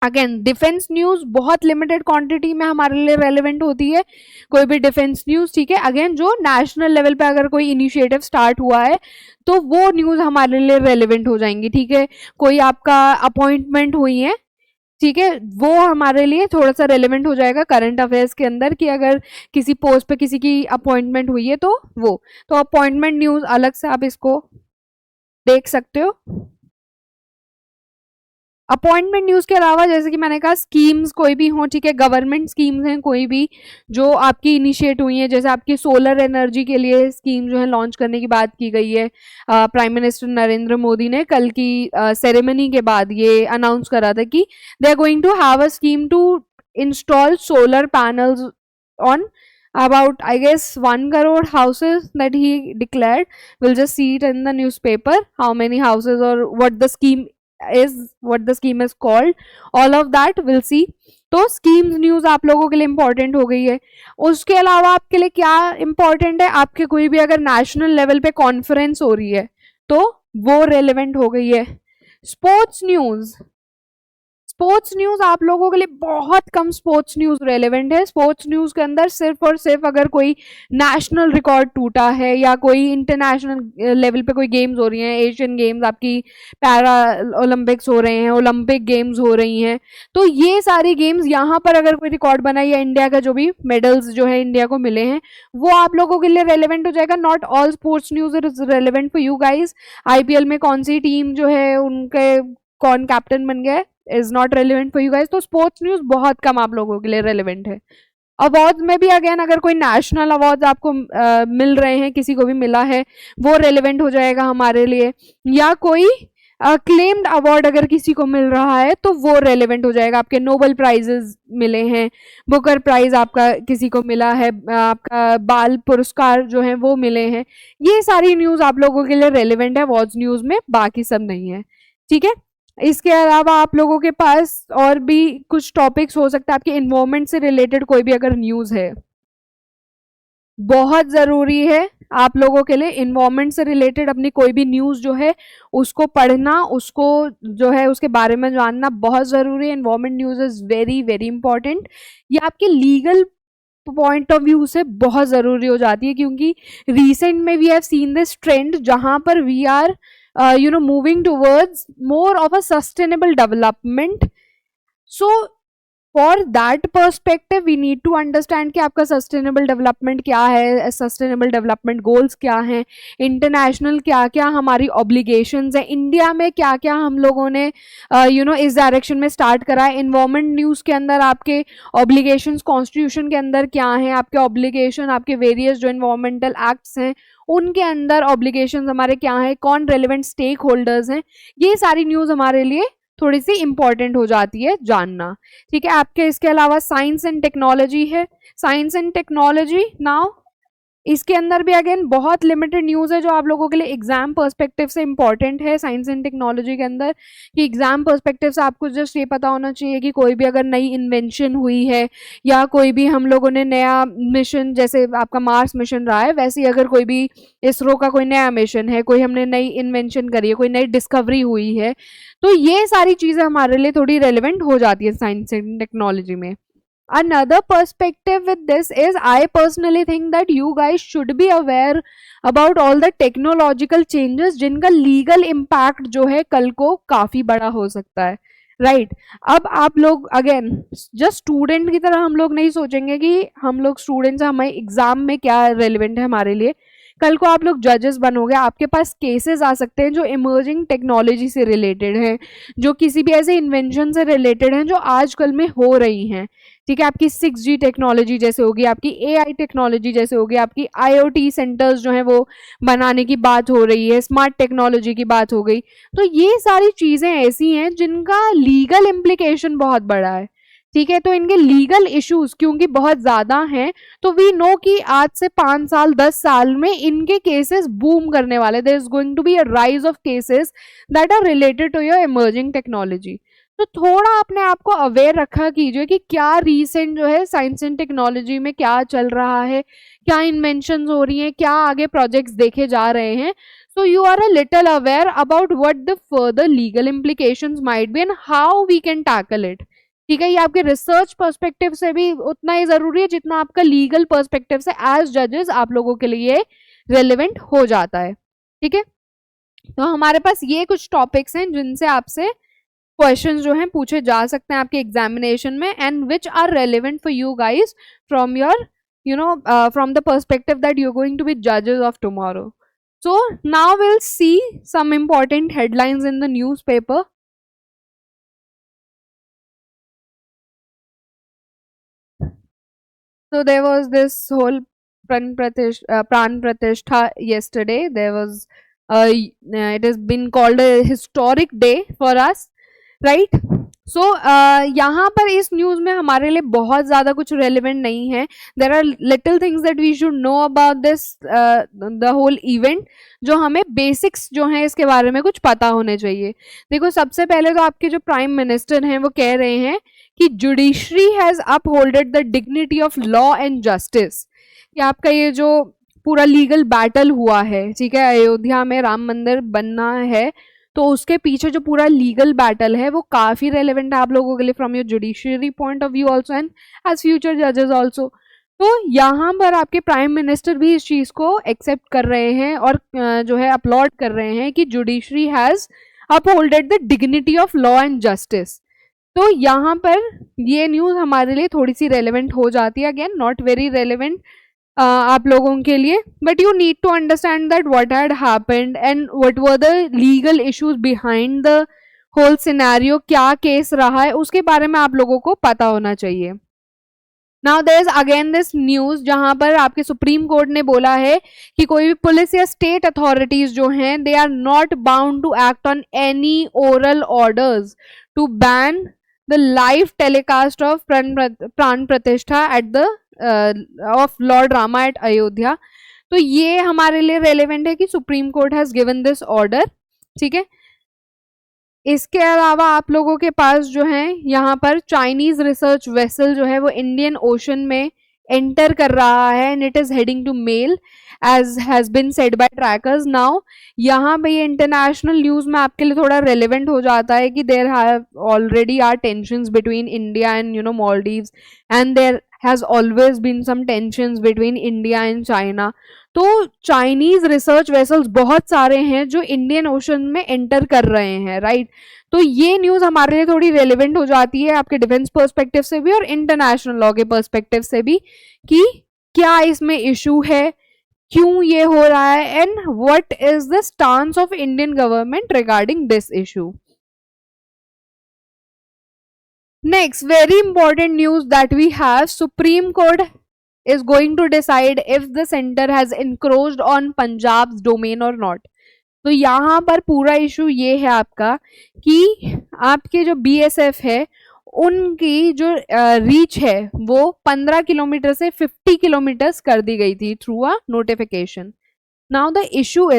अगेन डिफेंस न्यूज बहुत लिमिटेड क्वांटिटी में हमारे लिए रेलिवेंट होती है, कोई भी डिफेंस न्यूज, ठीक है। अगेन जो नेशनल लेवल पे अगर कोई इनिशिएटिव स्टार्ट हुआ है तो वो न्यूज हमारे लिए रेलिवेंट हो जाएंगी, ठीक है। कोई आपका अपॉइंटमेंट हुई है, ठीक है, वो हमारे लिए थोड़ा सा रेलिवेंट हो जाएगा करंट अफेयर्स के अंदर, कि अगर किसी पोस्ट पे किसी की अपॉइंटमेंट हुई है तो वो, तो अपॉइंटमेंट न्यूज अलग से आप इसको देख सकते हो। अपॉइंटमेंट न्यूज के अलावा जैसे कि मैंने कहा स्कीम्स कोई भी हो, ठीक है, गवर्नमेंट स्कीम्स हैं कोई भी जो आपकी इनिशिएट हुई है, जैसे आपकी सोलर एनर्जी के लिए स्कीम जो है लॉन्च करने की बात की गई है। प्राइम मिनिस्टर नरेंद्र मोदी ने कल की सेरेमनी के बाद ये अनाउंस करा था कि they are going to have a scheme to install solar panels on about I guess 1 crore houses that he declared. We'll just see it in the newspaper how many houses or what the scheme is, what the scheme is called, all of that we'll see. तो schemes news आप लोगों के लिए important हो गई है। उसके अलावा आपके लिए क्या इंपॉर्टेंट है, आपके कोई भी अगर नेशनल लेवल पे कॉन्फ्रेंस हो रही है तो वो रेलेवेंट हो गई है। स्पोर्ट्स न्यूज, स्पोर्ट्स न्यूज आप लोगों के लिए बहुत कम स्पोर्ट्स न्यूज रेलेवेंट है। स्पोर्ट्स न्यूज के अंदर सिर्फ और सिर्फ अगर कोई नेशनल रिकॉर्ड टूटा है या कोई इंटरनेशनल लेवल पे कोई गेम्स हो रही हैं, एशियन गेम्स, आपकी पैरा ओलंपिक्स हो रहे हैं, ओलंपिक गेम्स हो रही हैं, तो ये सारी गेम्स यहाँ पर अगर कोई रिकॉर्ड बना या इंडिया का जो भी मेडल्स जो है इंडिया को मिले हैं वो आप लोगों के लिए रेलेवेंट हो जाएगा। Not all sports news is relevant for you guys. IPL में कौन सी टीम जो है उनके कौन कैप्टन बन गया is not relevant for you guys. तो स्पोर्ट्स न्यूज बहुत कम आप लोगों के लिए रेलिवेंट है। अवार्ड्स में भी अगेन अगर कोई नेशनल अवार्ड्स आपको मिल रहे हैं, किसी को भी मिला है, वो रेलिवेंट हो जाएगा हमारे लिए। या कोई क्लेम्ड अवार्ड अगर किसी को मिल रहा है तो वो रेलिवेंट हो जाएगा। आपके नोबेल प्राइजेस मिले हैं, बुकर प्राइज आपका किसी को मिला है, आपका बाल पुरस्कार जो है वो मिले हैं, ये सारी न्यूज आप लोगों के लिए रेलिवेंट है अवार्ड्स न्यूज में, बाकी सब नहीं है। ठीक है, इसके अलावा आप लोगों के पास और भी कुछ टॉपिक्स हो सकता है। आपके इन्वायरमेंट से रिलेटेड कोई भी अगर न्यूज है, बहुत जरूरी है आप लोगों के लिए इन्वायरमेंट से रिलेटेड अपनी कोई भी न्यूज जो है उसको पढ़ना, उसको जो है उसके बारे में जानना बहुत जरूरी है। Environment news is very very important. ये आपके लीगल पॉइंट ऑफ व्यू से बहुत जरूरी हो जाती है, क्योंकि रिसेंट में we have seen this trend जहां पर we are moving towards more of a sustainable development. So for that perspective we need to understand कि आपका sustainable development क्या है, sustainable development goals क्या हैं, international क्या क्या हमारी obligations है, इंडिया में क्या क्या हम लोगों ने इस डायरेक्शन में स्टार्ट करा है। environment न्यूज़ के अंदर आपके obligations constitution के अंदर क्या हैं, आपके obligation, आपके various जो environmental acts हैं उनके अंदर ऑब्लिगेशंस हमारे क्या हैं, कौन रेलेवेंट स्टेक होल्डर्स हैं, ये सारी न्यूज़ हमारे लिए थोड़ी सी इंपॉर्टेंट हो जाती है जानना। ठीक है, आपके इसके अलावा साइंस एंड टेक्नोलॉजी है। साइंस एंड टेक्नोलॉजी नाउ इसके अंदर भी अगेन बहुत लिमिटेड न्यूज़ है जो आप लोगों के लिए एग्जाम पर्सपेक्टिव से इंपॉर्टेंट है। साइंस एंड टेक्नोलॉजी के अंदर कि एग्जाम पर्सपेक्टिव से आपको जस्ट ये पता होना चाहिए कि कोई भी अगर नई इन्वेंशन हुई है या कोई भी हम लोगों ने नया मिशन, जैसे आपका मार्स मिशन रहा है, वैसे ही अगर कोई भी इसरो का कोई नया मिशन है, कोई हमने नई इन्वेंशन करी है, कोई नई डिस्कवरी हुई है, तो ये सारी चीज़ें हमारे लिए थोड़ी रेलिवेंट हो जाती है साइंस एंड टेक्नोलॉजी में। Another perspective with this is I personally think that you guys should be aware about all the technological changes जिनका legal impact जो है कल को काफी बड़ा हो सकता है। राइट अब आप लोग अगेन जस्ट स्टूडेंट की तरह हम लोग नहीं सोचेंगे कि हम लोग स्टूडेंट्स हमें एग्जाम में क्या रेलिवेंट है हमारे लिए। कल को आप लोग जजेस बनोगे, आपके पास केसेस आ सकते हैं जो इमर्जिंग टेक्नोलॉजी से रिलेटेड हैं, जो किसी भी ऐसे इन्वेंशन से रिलेटेड हैं जो आजकल में हो रही हैं। ठीक है, आपकी 6G टेक्नोलॉजी जैसे होगी, आपकी AI टेक्नोलॉजी जैसे होगी, आपकी IoT सेंटर्स जो है वो बनाने की बात हो रही है, स्मार्ट टेक्नोलॉजी की बात हो गई। तो ये सारी चीज़ें ऐसी हैं जिनका लीगल इम्प्लीकेशन बहुत बड़ा है। ठीक है, तो इनके लीगल इश्यूज क्योंकि बहुत ज़्यादा हैं, तो वी नो कि आज से 5 साल 10 साल में इनके केसेस बूम करने वाले। There is going to be a rise of cases that are related to your emerging technology. तो थोड़ा अपने आप को अवेयर रखा कीजिए कि क्या रीसेंट जो है साइंस एंड टेक्नोलॉजी में क्या चल रहा है, क्या इन्वेंशन हो रही हैं, क्या आगे प्रोजेक्ट्स देखे जा रहे हैं। So you are a little aware about what the further legal implications might be and how we can tackle it. ठीक है, ये आपके रिसर्च पर्सपेक्टिव से भी उतना ही जरूरी है जितना आपका लीगल पर्सपेक्टिव से एज जजेस आप लोगों के लिए रेलिवेंट हो जाता है। ठीक है, तो हमारे पास ये कुछ टॉपिक्स हैं जिनसे आपसे क्वेश्चंस जो हैं पूछे जा सकते हैं आपके एग्जामिनेशन में, and which are relevant for you guys from your from the perspective that you are going to be जजेस of tomorrow. So now we'll see some important headlines in the newspaper. So there was this whole Pran Pratishtha yesterday. There was it has been called a historic day for us, right? सो यहाँ पर इस news में हमारे लिए बहुत ज़्यादा कुछ relevant नहीं है। There are little things that we should know about this the whole event, जो हमें बेसिक्स जो हैं इसके बारे में कुछ पता होने चाहिए। देखो, सबसे पहले तो आपके जो प्राइम मिनिस्टर हैं वो कह रहे हैं कि judiciary has upholded the dignity of law and justice. कि आपका ये जो पूरा लीगल बैटल हुआ है, ठीक है, अयोध्या में राम मंदिर बनना है, तो उसके पीछे जो पूरा लीगल बैटल है वो काफ़ी रेलेवेंट है आप लोगों के लिए from your judiciary point of view also and as future जजेस ऑल्सो। तो यहाँ पर आपके प्राइम मिनिस्टर भी इस चीज़ को एक्सेप्ट कर रहे हैं और जो है अपलॉड कर रहे हैं कि judiciary has upholded the dignity of law and justice. तो यहाँ पर ये न्यूज़ हमारे लिए थोड़ी सी रेलेवेंट हो जाती है, अगेन नॉट वेरी रेलेवेंट आप लोगों के लिए, but you need to understand that what had happened and what were the legal issues behind the whole scenario, क्या केस रहा है उसके बारे में आप लोगों को पता होना चाहिए। Now there is again this news जहां पर आपके सुप्रीम कोर्ट ने बोला है कि कोई भी पुलिस या स्टेट अथॉरिटीज जो हैं they are not bound to act on any oral orders to ban the live telecast of Pran Pratishtha at the of lord Rama at Ayodhya. तो ये हमारे लिए रेलेवेंट है कि supreme court has given this order, ठीक है। इसके अलावा आप लोगों के पास जो है यहाँ पर चाइनीज रिसर्च वेसल जो है वो इंडियन ओशन में एंटर कर रहा है and it is heading to Male as has been said by trackers. Now यहाँ पे ये इंटरनेशनल न्यूज में आपके लिए थोड़ा रेलेवेंट हो जाता है कि there have already are tensions between India and Maldives and there has always been some tensions between India and China. तो चाइनीज रिसर्च वेसल्स बहुत सारे हैं जो इंडियन ओशन में एंटर कर रहे हैं, राइट। तो ये न्यूज हमारे लिए थोड़ी रेलेवेंट हो जाती है आपके डिफेंस पर्सपेक्टिव से भी और इंटरनेशनल लॉ के पर्सपेक्टिव से भी कि क्या इसमें इशू है, क्यों ये हो रहा है and what is the stance of Indian government regarding this issue. Next, very important news that we have, Supreme Court is going to decide if the center has encroached on Punjab's domain or not. तो यहाँ पर पूरा issue ये है आपका कि आपके जो BSF है उनकी जो रीच है वो 15 किलोमीटर से 50 किलोमीटर कर दी गई थी through a notification. Now the issue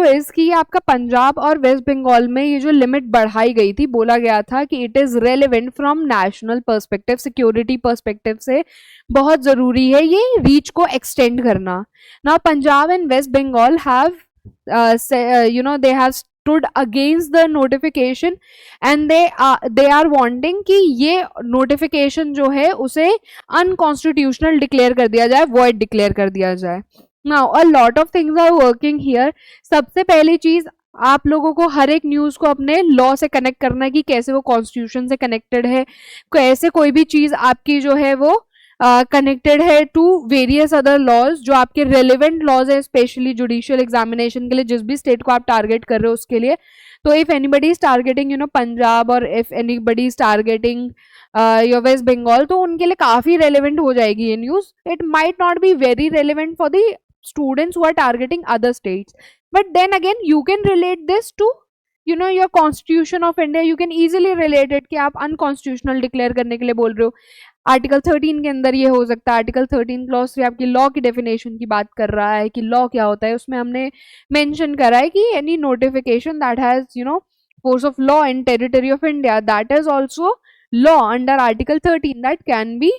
is कि आपका पंजाब और वेस्ट बंगाल में ये जो लिमिट बढ़ाई गई थी, बोला गया था कि it is relevant from national perspective, security perspective से बहुत जरूरी है ये रीच को एक्सटेंड करना। Now Punjab and West Bengal have they have stood against the notification and they are wanting कि ये notification जो है उसे unconstitutional declare कर दिया जाए, void declare कर दिया जाए। Now a lot of things are working here। सबसे पहली चीज आप लोगों को हर एक न्यूज को अपने लॉ से कनेक्ट करना है कि कैसे वो कॉन्स्टिट्यूशन से कनेक्टेड है, कैसे कोई भी चीज आपकी जो है वो कनेक्टेड है टू वेरियस अदर लॉज जो आपके रेलिवेंट लॉज है, स्पेशली जुडिशियल एग्जामिनेशन के लिए जिस भी स्टेट को आप टारगेट कर रहे हो उसके लिए। तो if anybody is targeting Punjab और if anybody is targeting your West Bengal तो उनके लिए काफी रेलिवेंट हो जाएगी ये news. It might not be very relevant for the students who are targeting other states, but then again you can relate this to your constitution of India। you can easily relate it कि आप unconstitutional declare करने के लिए बोल रहे हो। Article 13 के अंदर ये हो सकता है। आर्टिकल 13 क्लॉज 3 आपकी लॉ की डेफिनेशन की बात कर रहा है कि लॉ क्या होता है, उसमें हमने मेंशन करा है कि any notification that has force of law in territory of India, that is also law under article 13 that can be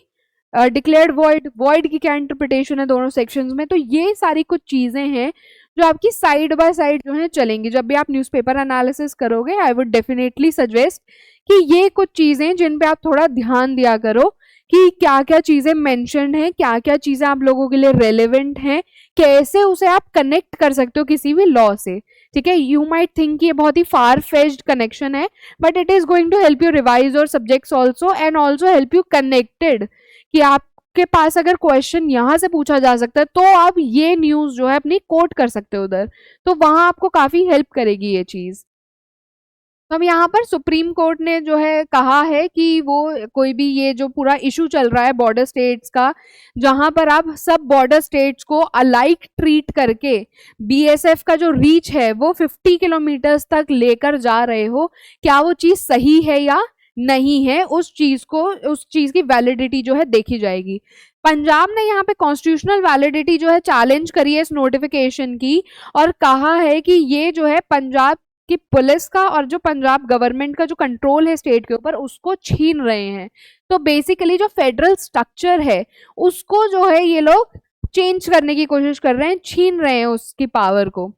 declared void की क्या इंटरप्रिटेशन है दोनों सेक्शंस में। तो ये सारी कुछ चीजें हैं जो आपकी साइड बाय साइड जो है चलेंगी जब भी आप न्यूज़पेपर एनालिसिस करोगे। आई वुड डेफिनेटली सजेस्ट कि ये कुछ चीजें जिन पे आप थोड़ा ध्यान दिया करो कि क्या क्या चीजें मेंशन्ड हैं, क्या क्या चीजें आप लोगों के लिए रेलेवेंट हैं, कैसे उसे आप कनेक्ट कर सकते हो किसी भी लॉ से, ठीक है। यू माइट थिंक ये बहुत ही फार फेच्ड कनेक्शन है, but it is going to help you revise your subjects also and also help you connected कि आपके पास अगर क्वेश्चन यहाँ से पूछा जा सकता है तो आप ये न्यूज जो है अपनी कोट कर सकते हो उधर, तो वहां आपको काफी हेल्प करेगी ये चीज। तो अब यहाँ पर सुप्रीम कोर्ट ने जो है कहा है कि वो कोई भी ये जो पूरा इशू चल रहा है बॉर्डर स्टेट्स का, जहां पर आप सब बॉर्डर स्टेट्स को अलाइक ट्रीट करके बीएसएफ का जो रीच है वो 50 किलोमीटर्स तक लेकर जा रहे हो, क्या वो चीज सही है या नहीं है, उस चीज की वैलिडिटी जो है देखी जाएगी। पंजाब ने यहाँ पे कॉन्स्टिट्यूशनल वैलिडिटी जो है चैलेंज करी है इस नोटिफिकेशन की और कहा है कि ये जो है पंजाब की पुलिस का और जो पंजाब गवर्नमेंट का जो कंट्रोल है स्टेट के ऊपर उसको छीन रहे हैं। तो बेसिकली जो फेडरल स्ट्रक्चर है उसको जो है ये लोग चेंज करने की कोशिश कर रहे हैं, छीन रहे हैं उसकी पावर को।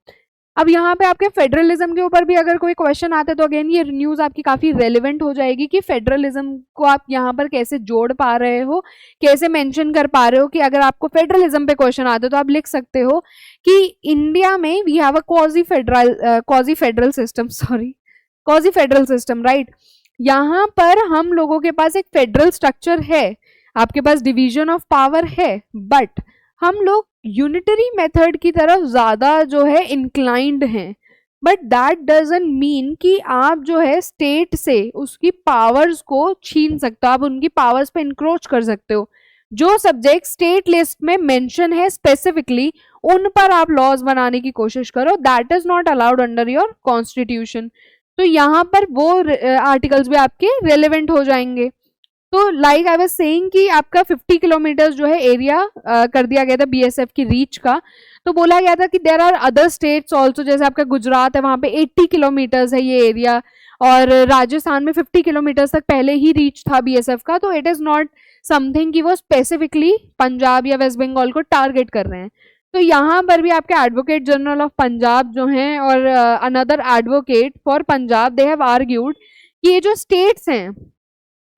अब यहाँ पे आपके फेडरलिज्म के ऊपर भी अगर कोई क्वेश्चन आता है तो अगेन ये न्यूज आपकी काफी रेलिवेंट हो जाएगी कि फेडरलिज्म को आप यहाँ पर कैसे जोड़ पा रहे हो, कैसे मेंशन कर पा रहे हो कि अगर आपको फेडरलिज्म पे क्वेश्चन आता है तो आप लिख सकते हो कि इंडिया में we have a quasi federal system, sorry quasi federal system, right. यहाँ पर हम लोगों के पास एक फेडरल स्ट्रक्चर है, आपके पास डिवीजन ऑफ पावर है, बट हम लोग यूनिटरी मेथड की तरफ ज्यादा जो है इंक्लाइंड हैं। बट दैट डजंट मीन कि आप जो है स्टेट से उसकी पावर्स को छीन सकते हो, आप उनकी पावर्स पे इंक्रोच कर सकते हो। जो सब्जेक्ट स्टेट लिस्ट में मेंशन है स्पेसिफिकली उन पर आप लॉज बनाने की कोशिश करो, that is not allowed under your constitution. तो यहाँ पर वो आर्टिकल्स भी आपके रेलेवेंट हो जाएंगे। तो लाइक आई वाज सेइंग कि आपका 50 किलोमीटर जो है एरिया कर दिया गया था बीएसएफ की रीच का। तो बोला गया था कि there are other states also, जैसे आपका गुजरात है वहां पे 80 किलोमीटर्स है ये एरिया, और राजस्थान में 50 किलोमीटर तक पहले ही रीच था बीएसएफ का। तो इट इज नॉट समथिंग कि वो स्पेसिफिकली पंजाब या वेस्ट बंगाल को टारगेट कर रहे हैं। तो यहाँ पर भी आपके एडवोकेट जनरल ऑफ पंजाब जो हैं और another advocate for Punjab, they have argued कि ये जो स्टेट्स हैं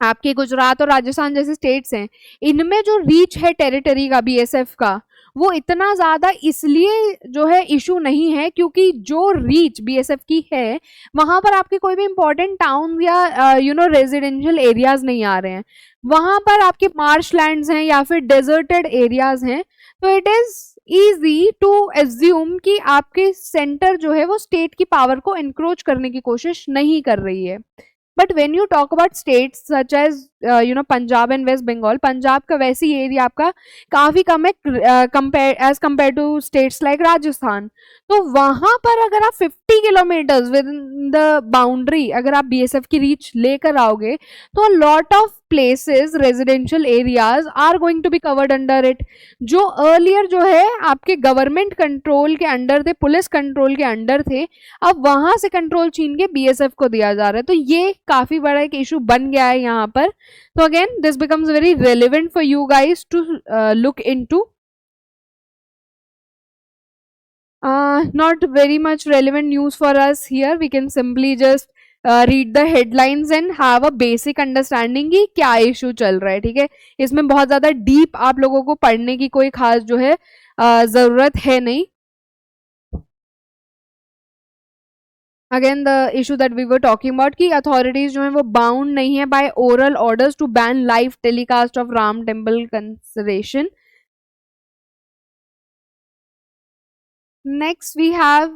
आपके गुजरात और राजस्थान जैसे स्टेट्स हैं, इनमें जो रीच है टेरिटरी का बीएसएफ का वो इतना ज्यादा इसलिए जो है इशू नहीं है क्योंकि जो रीच बीएसएफ की है वहां पर आपके कोई भी इंपॉर्टेंट टाउन या रेजिडेंशियल एरियाज नहीं आ रहे हैं, वहां पर आपके मार्श लैंड्स हैं या फिर डेजर्टेड एरियाज हैं। तो it is easy to assume कि आपके सेंटर जो है वो स्टेट की पावर को इंक्रोच करने की कोशिश नहीं कर रही है। But when you talk about states such as Punjab and West Bengal, Punjab का वैसी एरिया आपका काफी कम है as compare to states like Rajasthan. तो वहां पर अगर आप 50 kilometres within the boundary अगर आप बीएसएफ की रीच लेकर आओगे तो lot of places residential areas are going to be covered under it, जो अर्लियर जो है आपके गवर्नमेंट कंट्रोल के अंडर थे, पुलिस कंट्रोल के अंडर थे, अब वहां से कंट्रोल छीन के बीएसएफ को दिया जा रहा है। तो ये काफी बड़ा एक इशू बन गया है यहाँ पर। तो again this becomes very relevant for you guys to look into. Not very much relevant news for us here. We can simply just read the headlines and have a basic understanding कि क्या issue चल रहा है, ठीक है। इसमें बहुत ज्यादा डीप आप लोगों को पढ़ने की कोई खास जो है जरूरत है नहीं। Again the issue that we were talking about कि अथॉरिटीज जो है वो बाउंड नहीं है by oral orders to ban live telecast of Ram temple consecration. Next we have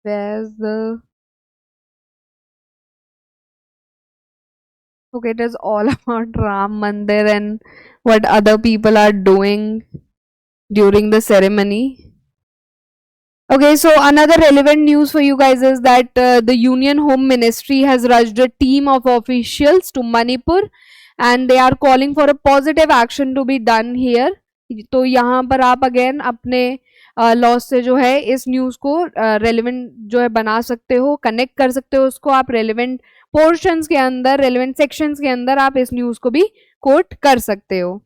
where's the okay, it is all about Ram Mandir and what other people are doing during the ceremony. Okay, so another relevant news for you guys is that the Union Home Ministry has rushed a team of officials to Manipur and they are calling for a positive action to be done here. तो यहाँ पर आप again अपने loss से जो है इस news को रेलेवेंट जो है बना सकते हो, कनेक्ट कर सकते हो उसको आप रेलेवेंट पोर्शंस के अंदर, रेलेवेंट सेक्शंस के अंदर आप इस न्यूज को भी कोट कर सकते हो।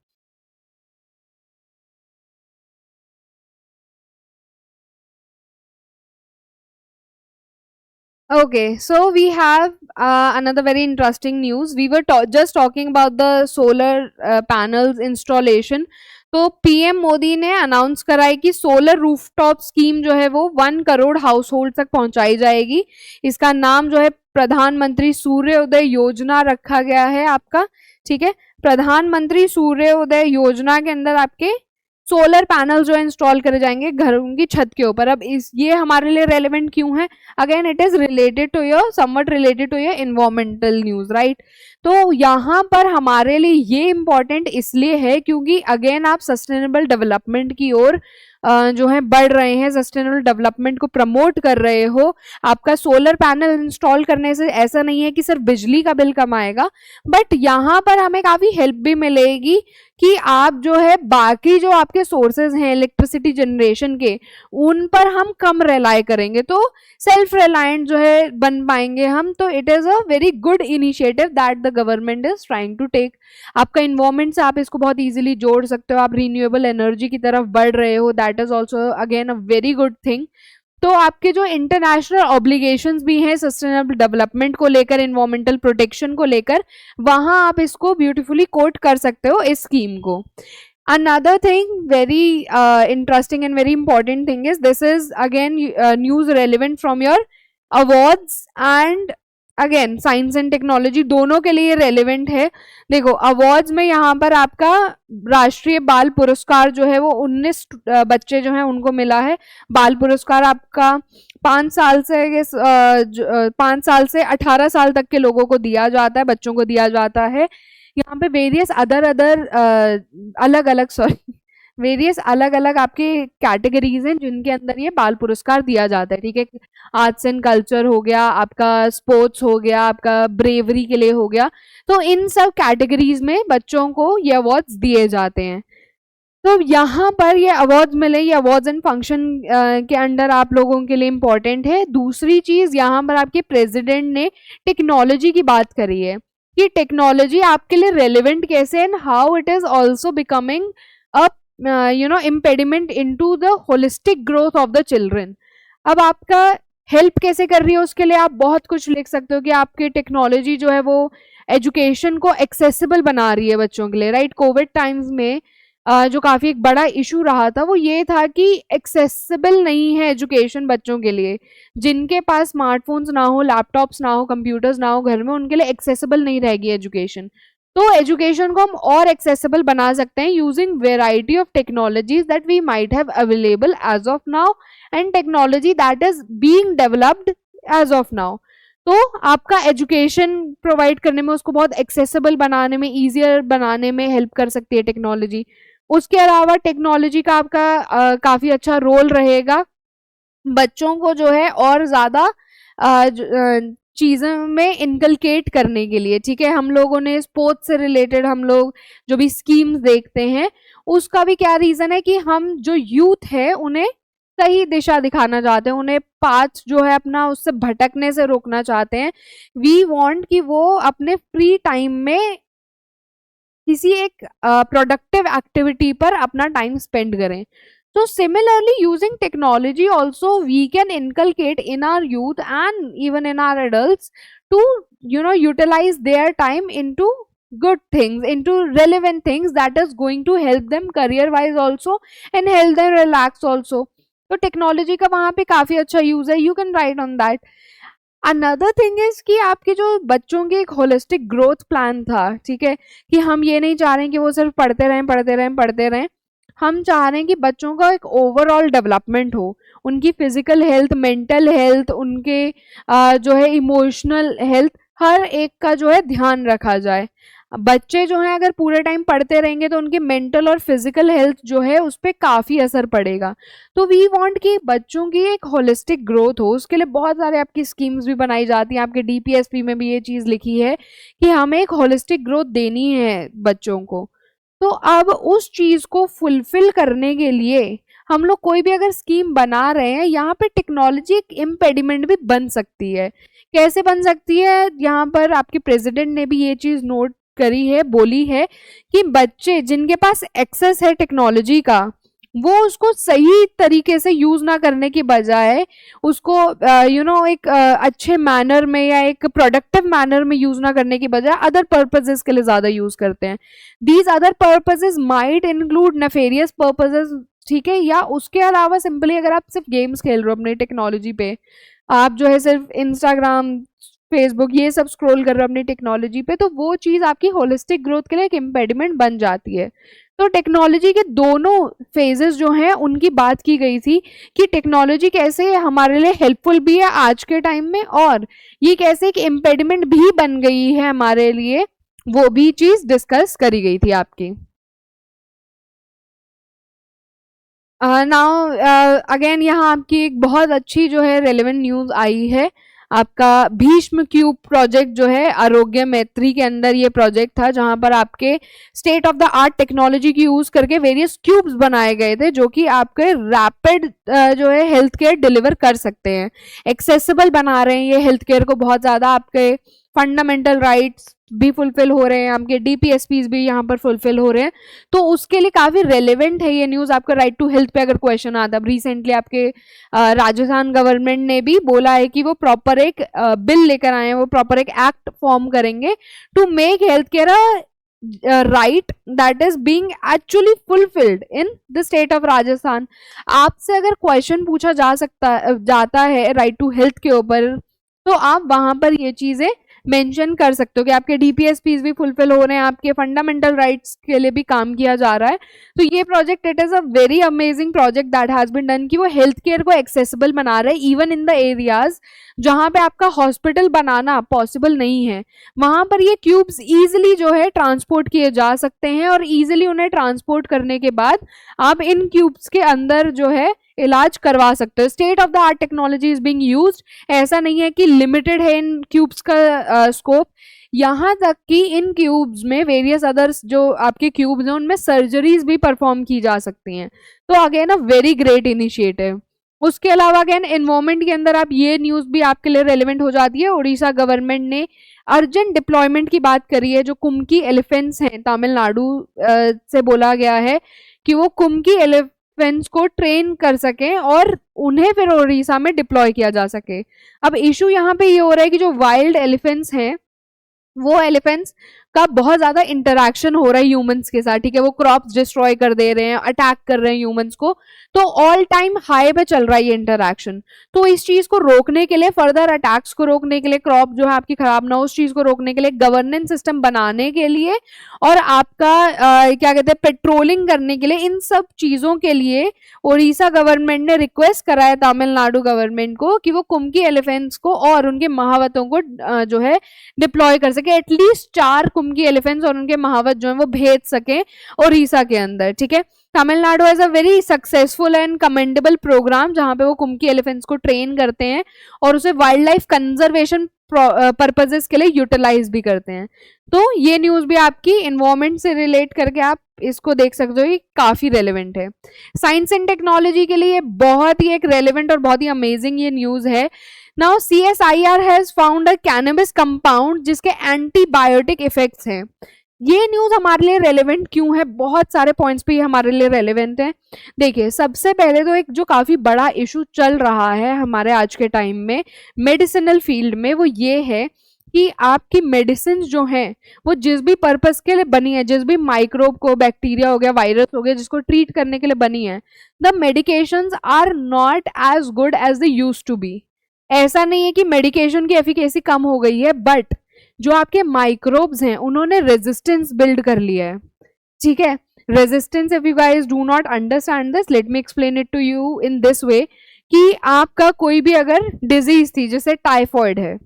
Okay, so we have another very interesting news. We were just talking about the solar panels installation. तो पीएम मोदी ने अनाउंस करा है कि सोलर रूफटॉप स्कीम जो है वो 1 करोड़ हाउस होल्ड तक पहुंचाई जाएगी। इसका नाम जो है प्रधानमंत्री सूर्योदय योजना रखा गया है आपका, ठीक है। प्रधानमंत्री सूर्योदय योजना के अंदर आपके सोलर पैनल जो इंस्टॉल करे जाएंगे घरों की छत के ऊपर। अब इस ये हमारे लिए रेलेवेंट क्यों है? Again it is related to your something related to your environmental news, right. तो यहाँ पर हमारे लिए ये इम्पोर्टेंट इसलिए है क्योंकि अगेन आप सस्टेनेबल डेवलपमेंट की ओर जो है बढ़ रहे हैं, सस्टेनेबल डेवलपमेंट को प्रमोट कर रहे हो। आपका सोलर पैनल इंस्टॉल करने से ऐसा नहीं है कि सिर्फ बिजली का बिल कम आएगा, बट यहाँ पर हमें काफी हेल्प भी मिलेगी कि आप जो है बाकी जो आपके सोर्सेज हैं इलेक्ट्रिसिटी जनरेशन के, उन पर हम कम रिलाय करेंगे, तो सेल्फ रिलायंट जो है बन पाएंगे हम। तो it is a very good initiative that the the government is trying to take. आपका इन्वायरमेंट से आप इसको बहुत इजीली जोड़ सकते हो, आप रिन्यूएबल एनर्जी की तरफ बढ़ रहे हो, that is also again a very good thing. तो आपके जो इंटरनेशनल ऑब्लिगेशंस भी हैं सस्टेनेबल डेवलपमेंट को लेकर, इन्वायरमेंटल प्रोटेक्शन को लेकर, वहां आप इसको ब्यूटीफुली कोट कर सकते हो इस स्कीम को। Another thing very interesting and very important thing is this is again news relevant from your awards and again science and technology दोनों के लिए रेलिवेंट है। देखो अवार्ड्स में यहाँ पर आपका राष्ट्रीय बाल पुरस्कार जो है वो 19 बच्चे जो हैं उनको मिला है। बाल पुरस्कार आपका 5 साल से 5 साल से 18 साल तक के लोगों को दिया जाता है, बच्चों को दिया जाता है। यहाँ पे वेरियस अलग अलग आपके कैटेगरीज हैं जिनके अंदर ये बाल पुरस्कार दिया जाता है, ठीक है। आर्ट्स एंड कल्चर हो गया, आपका स्पोर्ट्स हो गया, आपका ब्रेवरी के लिए हो गया, तो इन सब कैटेगरीज में बच्चों को ये अवार्ड्स दिए जाते हैं। तो यहाँ पर ये अवार्ड्स मिले, ये अवार्ड्स एंड फंक्शन के अंडर आप लोगों के लिए इम्पोर्टेंट है। दूसरी चीज यहाँ पर आपके प्रेसिडेंट ने टेक्नोलॉजी की बात करी है कि टेक्नोलॉजी आपके लिए रेलिवेंट कैसे and how it is also becoming a impediment into the holistic growth of the children. अब आपका हेल्प कैसे कर रही है उसके लिए आप बहुत कुछ लिख सकते हो कि आपकी टेक्नोलॉजी जो है वो एजुकेशन को एक्सेसिबल बना रही है बच्चों के लिए, राइट। कोविड टाइम्स में जो काफी एक बड़ा इशू रहा था वो ये था कि एक्सेसिबल नहीं है एजुकेशन बच्चों के लिए। जिनके पास स्मार्टफोन्स ना हो, लैपटॉप्स ना हो, कंप्यूटर्स ना हो घर में, उनके लिए एक्सेसिबल नहीं रहेगी एजुकेशन। तो एजुकेशन को हम और एक्सेसिबल बना सकते हैं using variety of technologies that we might have available as of now and technology that is being developed as of now. तो आपका एजुकेशन प्रोवाइड करने में, उसको बहुत एक्सेसिबल बनाने में, ईजियर बनाने में हेल्प कर सकती है टेक्नोलॉजी। उसके अलावा टेक्नोलॉजी का आपका काफी अच्छा रोल रहेगा बच्चों को जो है और ज्यादा चीज़ों में इनकलकेट करने के लिए, ठीक है। हम लोगों ने स्पोर्ट्स से रिलेटेड हम लोग जो भी स्कीम्स देखते हैं उसका भी क्या रीज़न है कि हम जो यूथ है उन्हें सही दिशा दिखाना चाहते हैं, उन्हें पाथ जो है अपना उससे भटकने से रोकना चाहते हैं। वी वांट कि वो अपने फ्री टाइम में किसी एक प्रोडक्टिव एक्टिविटी पर अपना टाइम स्पेंड करें। So similarly, using technology also we can inculcate in our youth and even in our adults to utilize their time into good things, into relevant things that is going to help them career wise also and help them relax also. तो technology का वहाँ पे काफी अच्छा use है, you can write on that. Another thing is कि आपके जो बच्चों के एक होलिस्टिक ग्रोथ प्लान था, ठीक है, कि हम ये नहीं चाह रहे हैं कि वो सिर्फ पढ़ते रहें, हम चाह रहे हैं कि बच्चों का एक ओवरऑल डेवलपमेंट हो, उनकी फिजिकल हेल्थ, मेंटल हेल्थ, उनके जो है इमोशनल हेल्थ, हर एक का जो है ध्यान रखा जाए। बच्चे जो हैं अगर पूरे टाइम पढ़ते रहेंगे तो उनकी मेंटल और फिजिकल हेल्थ जो है उस पर काफ़ी असर पड़ेगा। तो वी वांट कि बच्चों की एक होलिस्टिक ग्रोथ हो, उसके लिए बहुत सारे आपकी स्कीम्स भी बनाई जाती हैं। आपके DPSP में भी ये चीज़ लिखी है कि हमें एक होलिस्टिक ग्रोथ देनी है बच्चों को। तो अब उस चीज़ को फुलफिल करने के लिए हम लोग कोई भी अगर स्कीम बना रहे हैं, यहाँ पे टेक्नोलॉजी एक इम्पेडिमेंट भी बन सकती है। कैसे बन सकती है, यहाँ पर आपके प्रेसिडेंट ने भी ये चीज़ नोट करी है, बोली है कि बच्चे जिनके पास एक्सेस है टेक्नोलॉजी का, वो उसको सही तरीके से यूज ना करने की बजाय उसको एक अच्छे मैनर में या एक प्रोडक्टिव मैनर में यूज ना करने की बजाय अदर पर्पसेस के लिए ज्यादा यूज करते हैं। These other purposes might include nefarious purposes, ठीक है, या उसके अलावा सिंपली अगर आप सिर्फ गेम्स खेल रहे हो अपनी टेक्नोलॉजी पे, आप जो है सिर्फ इंस्टाग्राम, फेसबुक ये सब स्क्रॉल कर रहे हो अपनी टेक्नोलॉजी पे, तो वो चीज़ आपकी होलिस्टिक ग्रोथ के लिए एक इम्पेडिमेंट बन जाती है। तो टेक्नोलॉजी के दोनों फेजेस जो हैं उनकी बात की गई थी कि टेक्नोलॉजी कैसे हमारे लिए हेल्पफुल भी है आज के टाइम में, और ये कैसे एक इम्पेडिमेंट भी बन गई है हमारे लिए, वो भी चीज़ डिस्कस करी गई थी आपकी। नाउ अगेन यहाँ आपकी एक बहुत अच्छी जो है रेलेवेंट न्यूज़ आई है। आपका भीष्म क्यूब प्रोजेक्ट जो है आरोग्य मैत्री के अंदर ये प्रोजेक्ट था, जहां पर आपके state of the art technology की यूज करके वेरियस क्यूब्स बनाए गए थे जो कि आपके रैपिड जो है हेल्थ केयर डिलीवर कर सकते हैं, एक्सेसिबल बना रहे हैं ये हेल्थ केयर को बहुत ज़्यादा। आपके फंडामेंटल राइट्स भी फुलफिल हो रहे हैं, आपके DPSPs भी यहाँ पर फुलफिल हो रहे हैं, तो उसके लिए काफ़ी रेलिवेंट है ये न्यूज़। आपका राइट टू हेल्थ पे अगर क्वेश्चन आता है, रिसेंटली आपके राजस्थान गवर्नमेंट ने भी बोला है कि वो प्रॉपर एक बिल लेकर आए हैं, वो प्रॉपर एक एक्ट फॉर्म करेंगे to make health care right that is being actually fulfilled in the state of Rajasthan. आपसे अगर क्वेश्चन पूछा जाता है राइट टू हेल्थ के ऊपर, तो आप वहां पर ये चीजें मेंशन कर सकते हो कि आपके DPSPs भी फुलफिल हो रहे हैं, आपके फंडामेंटल राइट्स के लिए भी काम किया जा रहा है। तो ये project it is a very amazing project that has been done, कि वो हेल्थ केयर को एक्सेसिबल बना रहे हैं इवन इन द एरियाज जहां पे आपका हॉस्पिटल बनाना पॉसिबल नहीं है। वहां पर ये क्यूब्स इजिली जो है ट्रांसपोर्ट किए जा सकते हैं, और इजिली उन्हें ट्रांसपोर्ट करने के बाद आप इन क्यूब्स के अंदर जो है इलाज करवा सकते हो। State of the art technology is being used. ऐसा नहीं है कि लिमिटेड है इन क्यूब्स का स्कोप, यहाँ तक कि इन क्यूब्स में वेरियस अदर्स जो आपके क्यूब्स हैं उनमें सर्जरीज भी परफॉर्म की जा सकती हैं। तो again a very great initiative. उसके अलावा अगेन एनवायरमेंट के अंदर आप ये न्यूज़ भी आपके लिए रेलिवेंट हो जाती है। उड़ीसा गवर्नमेंट ने अर्जेंट डिप्लॉयमेंट की बात करी है। जो कुमकी एलिफेंट्स हैं तमिलनाडु से बोला गया है कि वो कुमकी एलिफेंट्स को ट्रेन कर सकें और उन्हें फिर उड़ीसा में डिप्लॉय किया जा सके। अब इशू यहाँ पे ये हो रहा है कि जो वाइल्ड एलिफेंट्स हैं वो एलिफेंट्स का बहुत ज्यादा इंटरैक्शन हो रहा है ह्यूमंस के साथ, ठीक है, वो क्रॉप्स डिस्ट्रॉय कर दे रहे हैं, अटैक कर रहे हैं ह्यूमंस को, तो ऑल टाइम हाई पे चल रहा है ये इंटरैक्शन। तो इस चीज को रोकने के लिए, फर्दर अटैक्स को रोकने के लिए, क्रॉप जो है आपकी खराब ना हो उस चीज को रोकने के लिए, गवर्नेंस सिस्टम बनाने के लिए और आपका क्या कहते हैं पेट्रोलिंग करने के लिए, इन सब चीजों के लिए उड़ीसा गवर्नमेंट ने रिक्वेस्ट करा है तमिलनाडु गवर्नमेंट को कि वो कुमकी एलिफेंट्स को और उनके महावतों को जो है डिप्लॉय कर सके। एटलीस्ट 4 कुमकी एलिफेंट्स और उनके महावत जो है वो भेज सके उड़ीसा के अंदर, ठीक है। Tamil Nadu has a very successful and commendable programme जहां पे वो कुमकी एलिफेंट्स को ट्रेन करते हैं और उसे वाइल्ड लाइफ कंजर्वेशन पर्पजेस के लिए यूटिलाइज भी करते हैं। तो ये न्यूज भी आपकी एनवायरमेंट से रिलेट करके आप इसको देख सकते हो कि काफी रेलिवेंट है। साइंस एंड टेक्नोलॉजी के लिए बहुत ही एक रेलिवेंट और बहुत ही अमेजिंग ये न्यूज है। Now CSIR has found a cannabis compound जिसके एंटीबायोटिक इफेक्ट्स हैं। ये न्यूज हमारे लिए रेलेवेंट क्यों है? बहुत सारे पॉइंट्स पे हमारे लिए रेलेवेंट है। देखिए, सबसे पहले तो एक जो काफी बड़ा इशू चल रहा है हमारे आज के टाइम में मेडिसिनल फील्ड में, वो ये है कि आपकी मेडिसिन जो हैं वो जिस भी पर्पस के लिए बनी है, जिस भी माइक्रोब को, बैक्टीरिया हो गया, वायरस हो गया, जिसको ट्रीट करने के लिए बनी है, the medications are not as good as they used to be. ऐसा नहीं है कि मेडिकेशन की एफिकेसी कम हो गई है, बट जो आपके माइक्रोब्स हैं उन्होंने रेजिस्टेंस बिल्ड कर लिया है, ठीक है। Resistance, if you guys do not understand this, let me explain it to you in this way कि आपका कोई भी अगर डिजीज थी, जैसे टाइफॉइड है,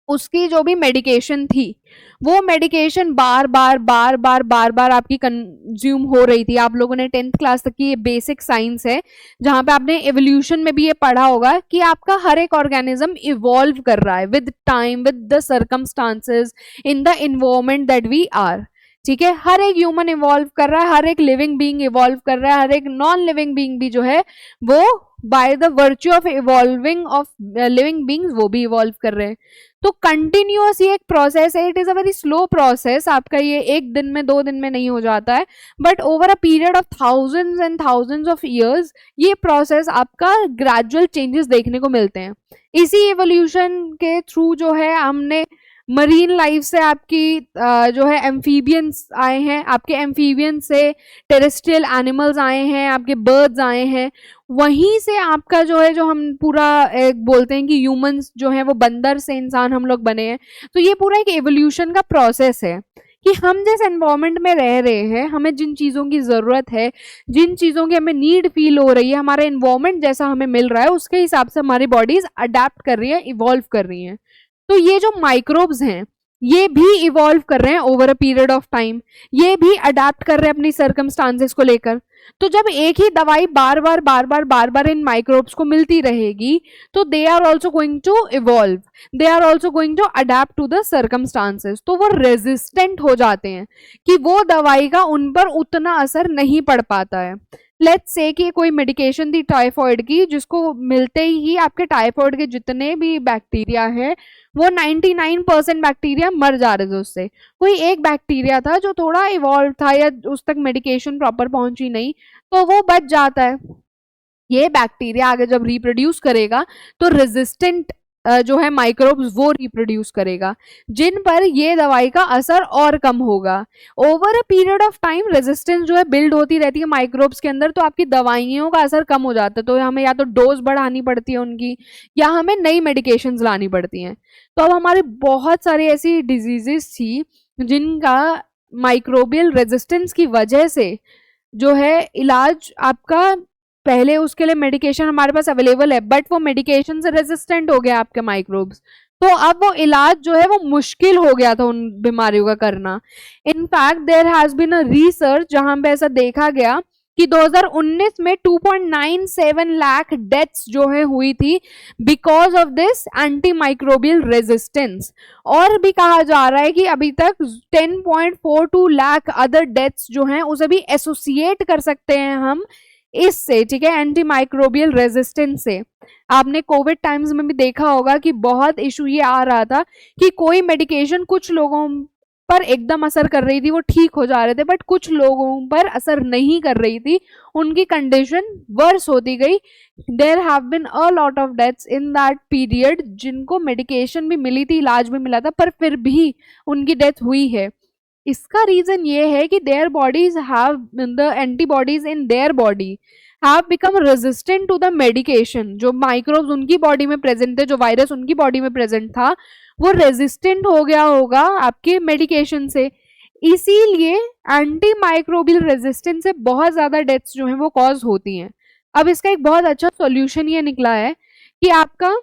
उसकी जो भी मेडिकेशन थी वो मेडिकेशन बार बार आपकी कंज्यूम हो रही थी। आप लोगों ने 10th क्लास तक की ये बेसिक साइंस है जहां पे आपने एवोल्यूशन में भी ये पढ़ा होगा कि आपका हर एक ऑर्गेनिज्म इवॉल्व कर रहा है with time, with the circumstances in the environment that we are, ठीक है। हर एक ह्यूमन इवॉल्व कर रहा है, हर एक लिविंग बीइंग इवॉल्व कर रहा है, हर एक नॉन लिविंग बीइंग भी जो है वो by the virtue of evolving of living beings वो भी इवॉल्व कर रहे हैं। तो कंटिन्यूअस ये एक प्रोसेस है, it is a very slow process. आपका ये 1 दिन में 2 दिन में नहीं हो जाता है, but over a period of thousands and thousands of years ये प्रोसेस आपका ग्रेजुअल चेंजेस देखने को मिलते हैं। इसी एवोल्यूशन के थ्रू जो है हमने मरीन लाइफ से आपकी जो है एम्फीबियंस आए हैं, आपके एम्फीबियंस से टेरेस्ट्रियल एनिमल्स आए हैं, आपके बर्ड्स आए हैं, वहीं से आपका जो है, जो हम पूरा एक बोलते हैं कि ह्यूमंस जो है वो बंदर से इंसान हम लोग बने हैं। तो ये पूरा एक एवोल्यूशन का प्रोसेस है कि हम जिस एनवायरनमेंट में रह रहे हैं, हमें जिन चीज़ों की ज़रूरत है, जिन चीज़ों की हमें नीड फील हो रही है, हमारा एनवायरनमेंट जैसा हमें मिल रहा है, उसके हिसाब से हमारी बॉडीज अडेप्ट कर रही है, इवॉल्व कर रही हैं। तो ये जो माइक्रोब्स हैं ये भी इवॉल्व कर रहे हैं over a period of time, ये भी अडेप्ट कर रहे हैं अपनी सर्कमस्टांसेस को लेकर। तो जब एक ही दवाई बार बार इन माइक्रोब्स को मिलती रहेगी, तो they are also going to evolve, they are also going to adapt to the circumstances. तो वो रेजिस्टेंट हो जाते हैं कि वो दवाई का उन पर उतना असर नहीं पड़ पाता है। लेट्स से कि कोई मेडिकेशन थी टाइफॉइड की, जिसको मिलते ही आपके टाइफॉइड के जितने भी बैक्टीरिया है वो 99% बैक्टीरिया मर जा रहे थे उससे। कोई एक बैक्टीरिया था जो थोड़ा इवॉल्व था या उस तक मेडिकेशन प्रॉपर पहुंची नहीं, तो वो बच जाता है। ये बैक्टीरिया आगे जब रिप्रोड्यूस करेगा तो रेजिस्टेंट जो है माइक्रोब्स वो रिप्रोड्यूस करेगा, जिन पर ये दवाई का असर और कम होगा। Over a period of time resistance जो है बिल्ड होती रहती है माइक्रोब्स के अंदर, तो आपकी दवाइयों का असर कम हो जाता है, तो हमें या तो डोज बढ़ानी पड़ती है उनकी, या हमें नई मेडिकेशंस लानी पड़ती हैं। तो अब हमारी बहुत सारी ऐसी डिजीजेस थी जिनका माइक्रोबियल रेजिस्टेंस की वजह से जो है इलाज आपका, पहले उसके लिए मेडिकेशन हमारे पास अवेलेबल है बट वो मेडिकेशन से रेजिस्टेंट हो गया आपके माइक्रोब्स, तो अब वो इलाज जो है वो मुश्किल हो गया था उन बीमारियों का करना। In fact there has been a research जहां पे ऐसा देखा गया कि 2019 में 2.97 लाख डेथ्स जो है हुई थी because of this anti microbial resistance. और भी कहा जा रहा है कि अभी तक 10.42 लाख अदर डेथ्स जो हैं उसे भी एसोसिएट कर सकते हैं हम इससे, ठीक है, एंटी माइक्रोबियल रेजिस्टेंस से। आपने कोविड टाइम्स में भी देखा होगा कि बहुत इशू ये आ रहा था कि कोई मेडिकेशन कुछ लोगों पर एकदम असर कर रही थी, वो ठीक हो जा रहे थे, बट कुछ लोगों पर असर नहीं कर रही थी, उनकी कंडीशन वर्स होती गई। There have been a lot of deaths in that period जिनको मेडिकेशन भी मिली थी, इलाज भी मिला था, पर फिर भी उनकी डेथ हुई है। इसका रीजन ये है कि their bodies have the antibodies in their body have become resistant to the medication. जो माइक्रोब्स उनकी बॉडी में प्रेजेंट थे, जो वायरस उनकी बॉडी में प्रेजेंट था, वो रेजिस्टेंट हो गया होगा आपके मेडिकेशन से। इसीलिए एंटी माइक्रोबियल रेजिस्टेंस से बहुत ज्यादा डेथ्स जो हैं वो कॉज होती हैं। अब इसका एक बहुत अच्छा सॉल्यूशन ये निकला है कि आपका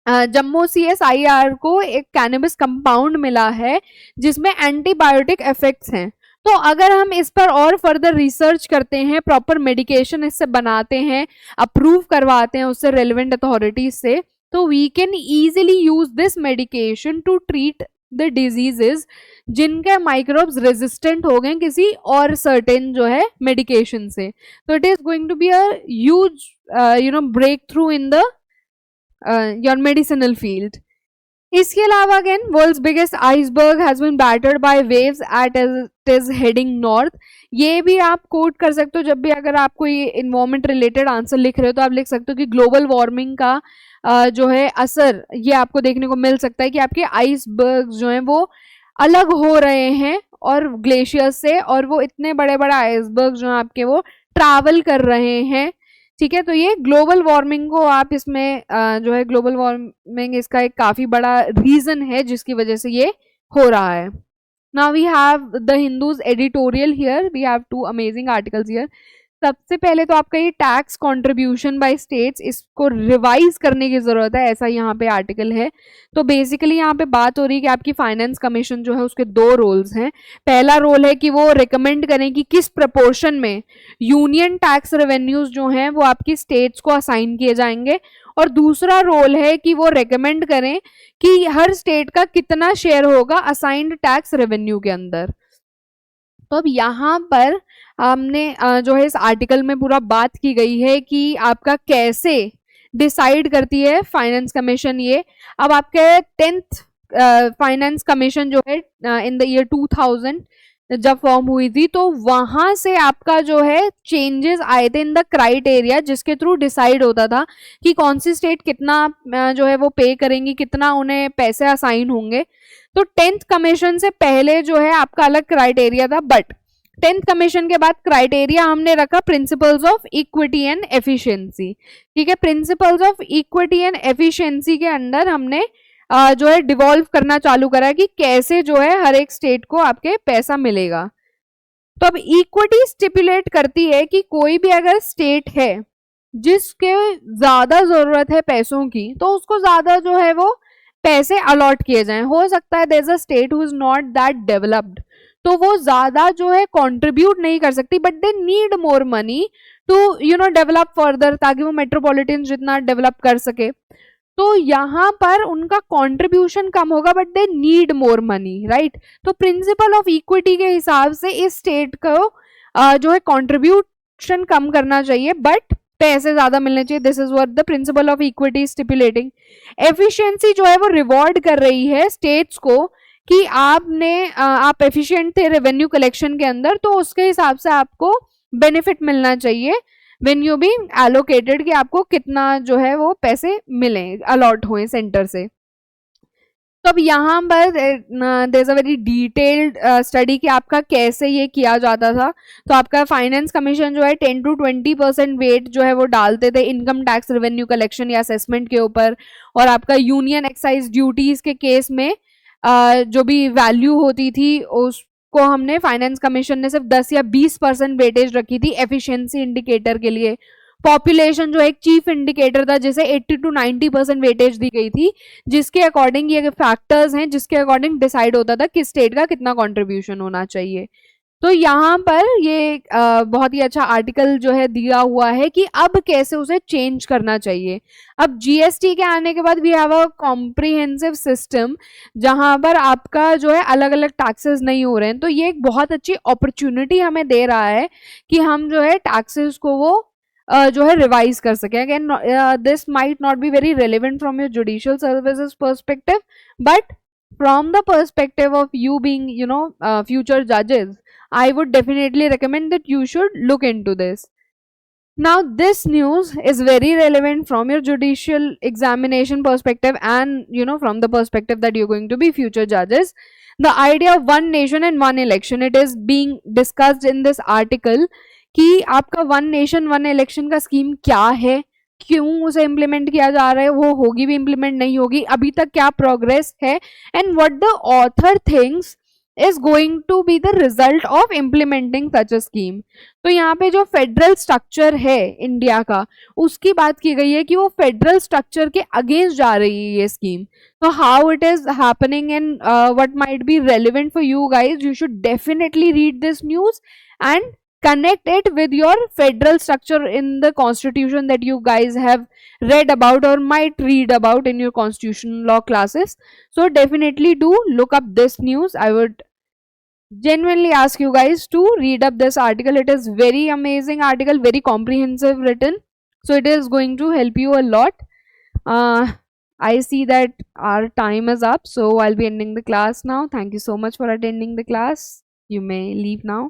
जम्मू CSIR को एक कैनबिस कंपाउंड मिला है जिसमें एंटीबायोटिक इफेक्ट्स हैं। तो अगर हम इस पर और फर्दर रिसर्च करते हैं, प्रॉपर मेडिकेशन इससे बनाते हैं, अप्रूव करवाते हैं उससे रेलेवेंट अथॉरिटीज से, तो we can easily use this medication to treat the diseases जिनके माइक्रोब्स रेजिस्टेंट हो गए किसी और सर्टेन जो है मेडिकेशन से। तो it is going to be a huge breakthrough in the your medicinal field. इसके अलावा again world's biggest iceberg has been battered by waves at it is heading north. ये भी आप कोट कर सकते हो जब भी अगर आप कोई इन्वायरमेंट रिलेटेड आंसर लिख रहे हो, तो आप लिख सकते हो कि ग्लोबल वार्मिंग का जो है असर ये आपको देखने को मिल सकता है कि आपके आइसबर्ग जो हैं वो अलग हो रहे हैं और ग्लेशियर्स से, और वो इतने बड़े बड़े आइसबर्ग जो हैं आपके वो ट्रैवल कर रहे हैं, ठीक है। तो ये ग्लोबल वार्मिंग को आप इसमें जो है ग्लोबल वार्मिंग इसका एक काफी बड़ा रीजन है जिसकी वजह से ये हो रहा है। Now we have the Hindu's editorial here, we have 2 amazing articles here. सबसे पहले तो आपका ये टैक्स कंट्रीब्यूशन बाय स्टेट्स, इसको रिवाइज करने की जरूरत है, ऐसा यहाँ पे आर्टिकल है। तो बेसिकली यहाँ पे बात हो रही है कि आपकी फाइनेंस कमीशन जो है उसके 2 रोल्स हैं। पहला रोल है कि वो रिकमेंड करें कि किस प्रपोर्शन में यूनियन टैक्स रेवेन्यूज जो हैं वो आपकी स्टेट्स को असाइन किए जाएंगे, और दूसरा रोल है कि वो रेकमेंड करें कि हर स्टेट का कितना शेयर होगा असाइंड टैक्स रेवेन्यू के अंदर। तो अब यहाँ पर हमने जो है इस आर्टिकल में पूरा बात की गई है कि आपका कैसे डिसाइड करती है फाइनेंस कमीशन ये। अब आपके 10th फाइनेंस कमीशन जो है इन द ईयर 2000 जब फॉर्म हुई थी, तो वहां से आपका जो है चेंजेस आए थे इन द क्राइटेरिया जिसके थ्रू डिसाइड होता था कि कौन सी स्टेट कितना जो है वो पे करेंगी, कितना उन्हें पैसे असाइन होंगे। तो 10th कमीशन से पहले जो है आपका अलग क्राइटेरिया था, बट 10th कमीशन के बाद क्राइटेरिया हमने रखा principles of equity and efficiency, ठीक है। Principles of equity and efficiency के अंदर हमने जो है डिवॉल्व करना चालू करा कि कैसे जो है हर एक स्टेट को आपके पैसा मिलेगा। तो अब इक्विटी स्टिपुलेट करती है कि कोई भी अगर स्टेट है जिसके ज्यादा जरूरत है पैसों की, तो उसको ज्यादा जो है वो पैसे अलॉट किए जाएं। हो सकता है there is a state who is not that developed, तो वो ज्यादा जो है कंट्रीब्यूट नहीं कर सकती, but they need more money to develop further, ताकि वो मेट्रोपॉलिटन जितना डेवलप कर सके। तो यहाँ पर उनका कंट्रीब्यूशन कम होगा but they need more money, right. तो प्रिंसिपल ऑफ इक्विटी के हिसाब से इस स्टेट को जो है कंट्रीब्यूट डिस्ट्रीब्यूशन कम करना चाहिए बट पैसे ज्यादा मिलने चाहिए. This is what the principle of equity stipulating. Efficiency जो है वो रिवॉर्ड कर रही है स्टेट्स को कि आप एफिशिएंट थे रेवेन्यू कलेक्शन के अंदर, तो उसके हिसाब से आपको बेनिफिट मिलना चाहिए व्हेन यू बी एलोकेटेड, कि आपको कितना जो है वो पैसे मिले, अलॉट हुए सेंटर से. तो अब यहाँ पर there is a very detailed study कि आपका कैसे ये किया जाता था. तो आपका फाइनेंस कमीशन जो है 10 to 20% वेट जो है वो डालते थे इनकम टैक्स रेवेन्यू कलेक्शन या असेसमेंट के ऊपर. और आपका यूनियन एक्साइज ड्यूटीज के केस में जो भी वैल्यू होती थी उसको हमने फाइनेंस कमीशन ने सिर्फ 10 या 20% वेटेज रखी थी एफिशिएंसी इंडिकेटर के लिए. पॉपुलेशन जो एक चीफ इंडिकेटर था जिसे 80 to 90% वेटेज दी गई थी, जिसके अकॉर्डिंग ये फैक्टर्स हैं जिसके अकॉर्डिंग डिसाइड होता था कि स्टेट का कितना कंट्रीब्यूशन होना चाहिए. तो यहाँ पर ये बहुत ही अच्छा आर्टिकल जो है दिया हुआ है कि अब कैसे उसे चेंज करना चाहिए. अब जीएसटी के आने के बाद we have a comprehensive system जहाँ पर आपका जो है अलग अलग टैक्सेस नहीं हो रहे हैं. तो ये एक बहुत अच्छी अपॉर्चुनिटी हमें दे रहा है कि हम जो है टैक्सेस को वो जो है रिवाइज कर सके. Again this might not be very relevant from your judicial services perspective, but from the perspective of you being future judges, I would definitely recommend that you should look into this. Now this news is very relevant from your judicial examination perspective and from the perspective that you're going to be future judges. The idea of one nation and one election, it is being discussed in this article कि आपका one nation one election का scheme क्या है, क्यों उसे implement किया जा रहा है, वो होगी भी इम्प्लीमेंट नहीं होगी, अभी तक क्या प्रोग्रेस है, and what the author thinks is going to be the result of implementing such a scheme. तो यहाँ पे जो फेडरल स्ट्रक्चर है इंडिया का उसकी बात की गई है कि वो फेडरल स्ट्रक्चर के अगेंस्ट जा रही है ये स्कीम. तो how it is happening and what might be relevant for you guys, you should definitely read this news and connect it with your federal structure in the constitution that you guys have read about or might read about in your constitutional law classes. So definitely do look up this news. I would genuinely ask you guys to read up this article. It is very amazing article, very comprehensive written, so it is going to help you a lot. I see that our time is up, so I'll be ending the class now. Thank you so much for attending the class. You may leave now.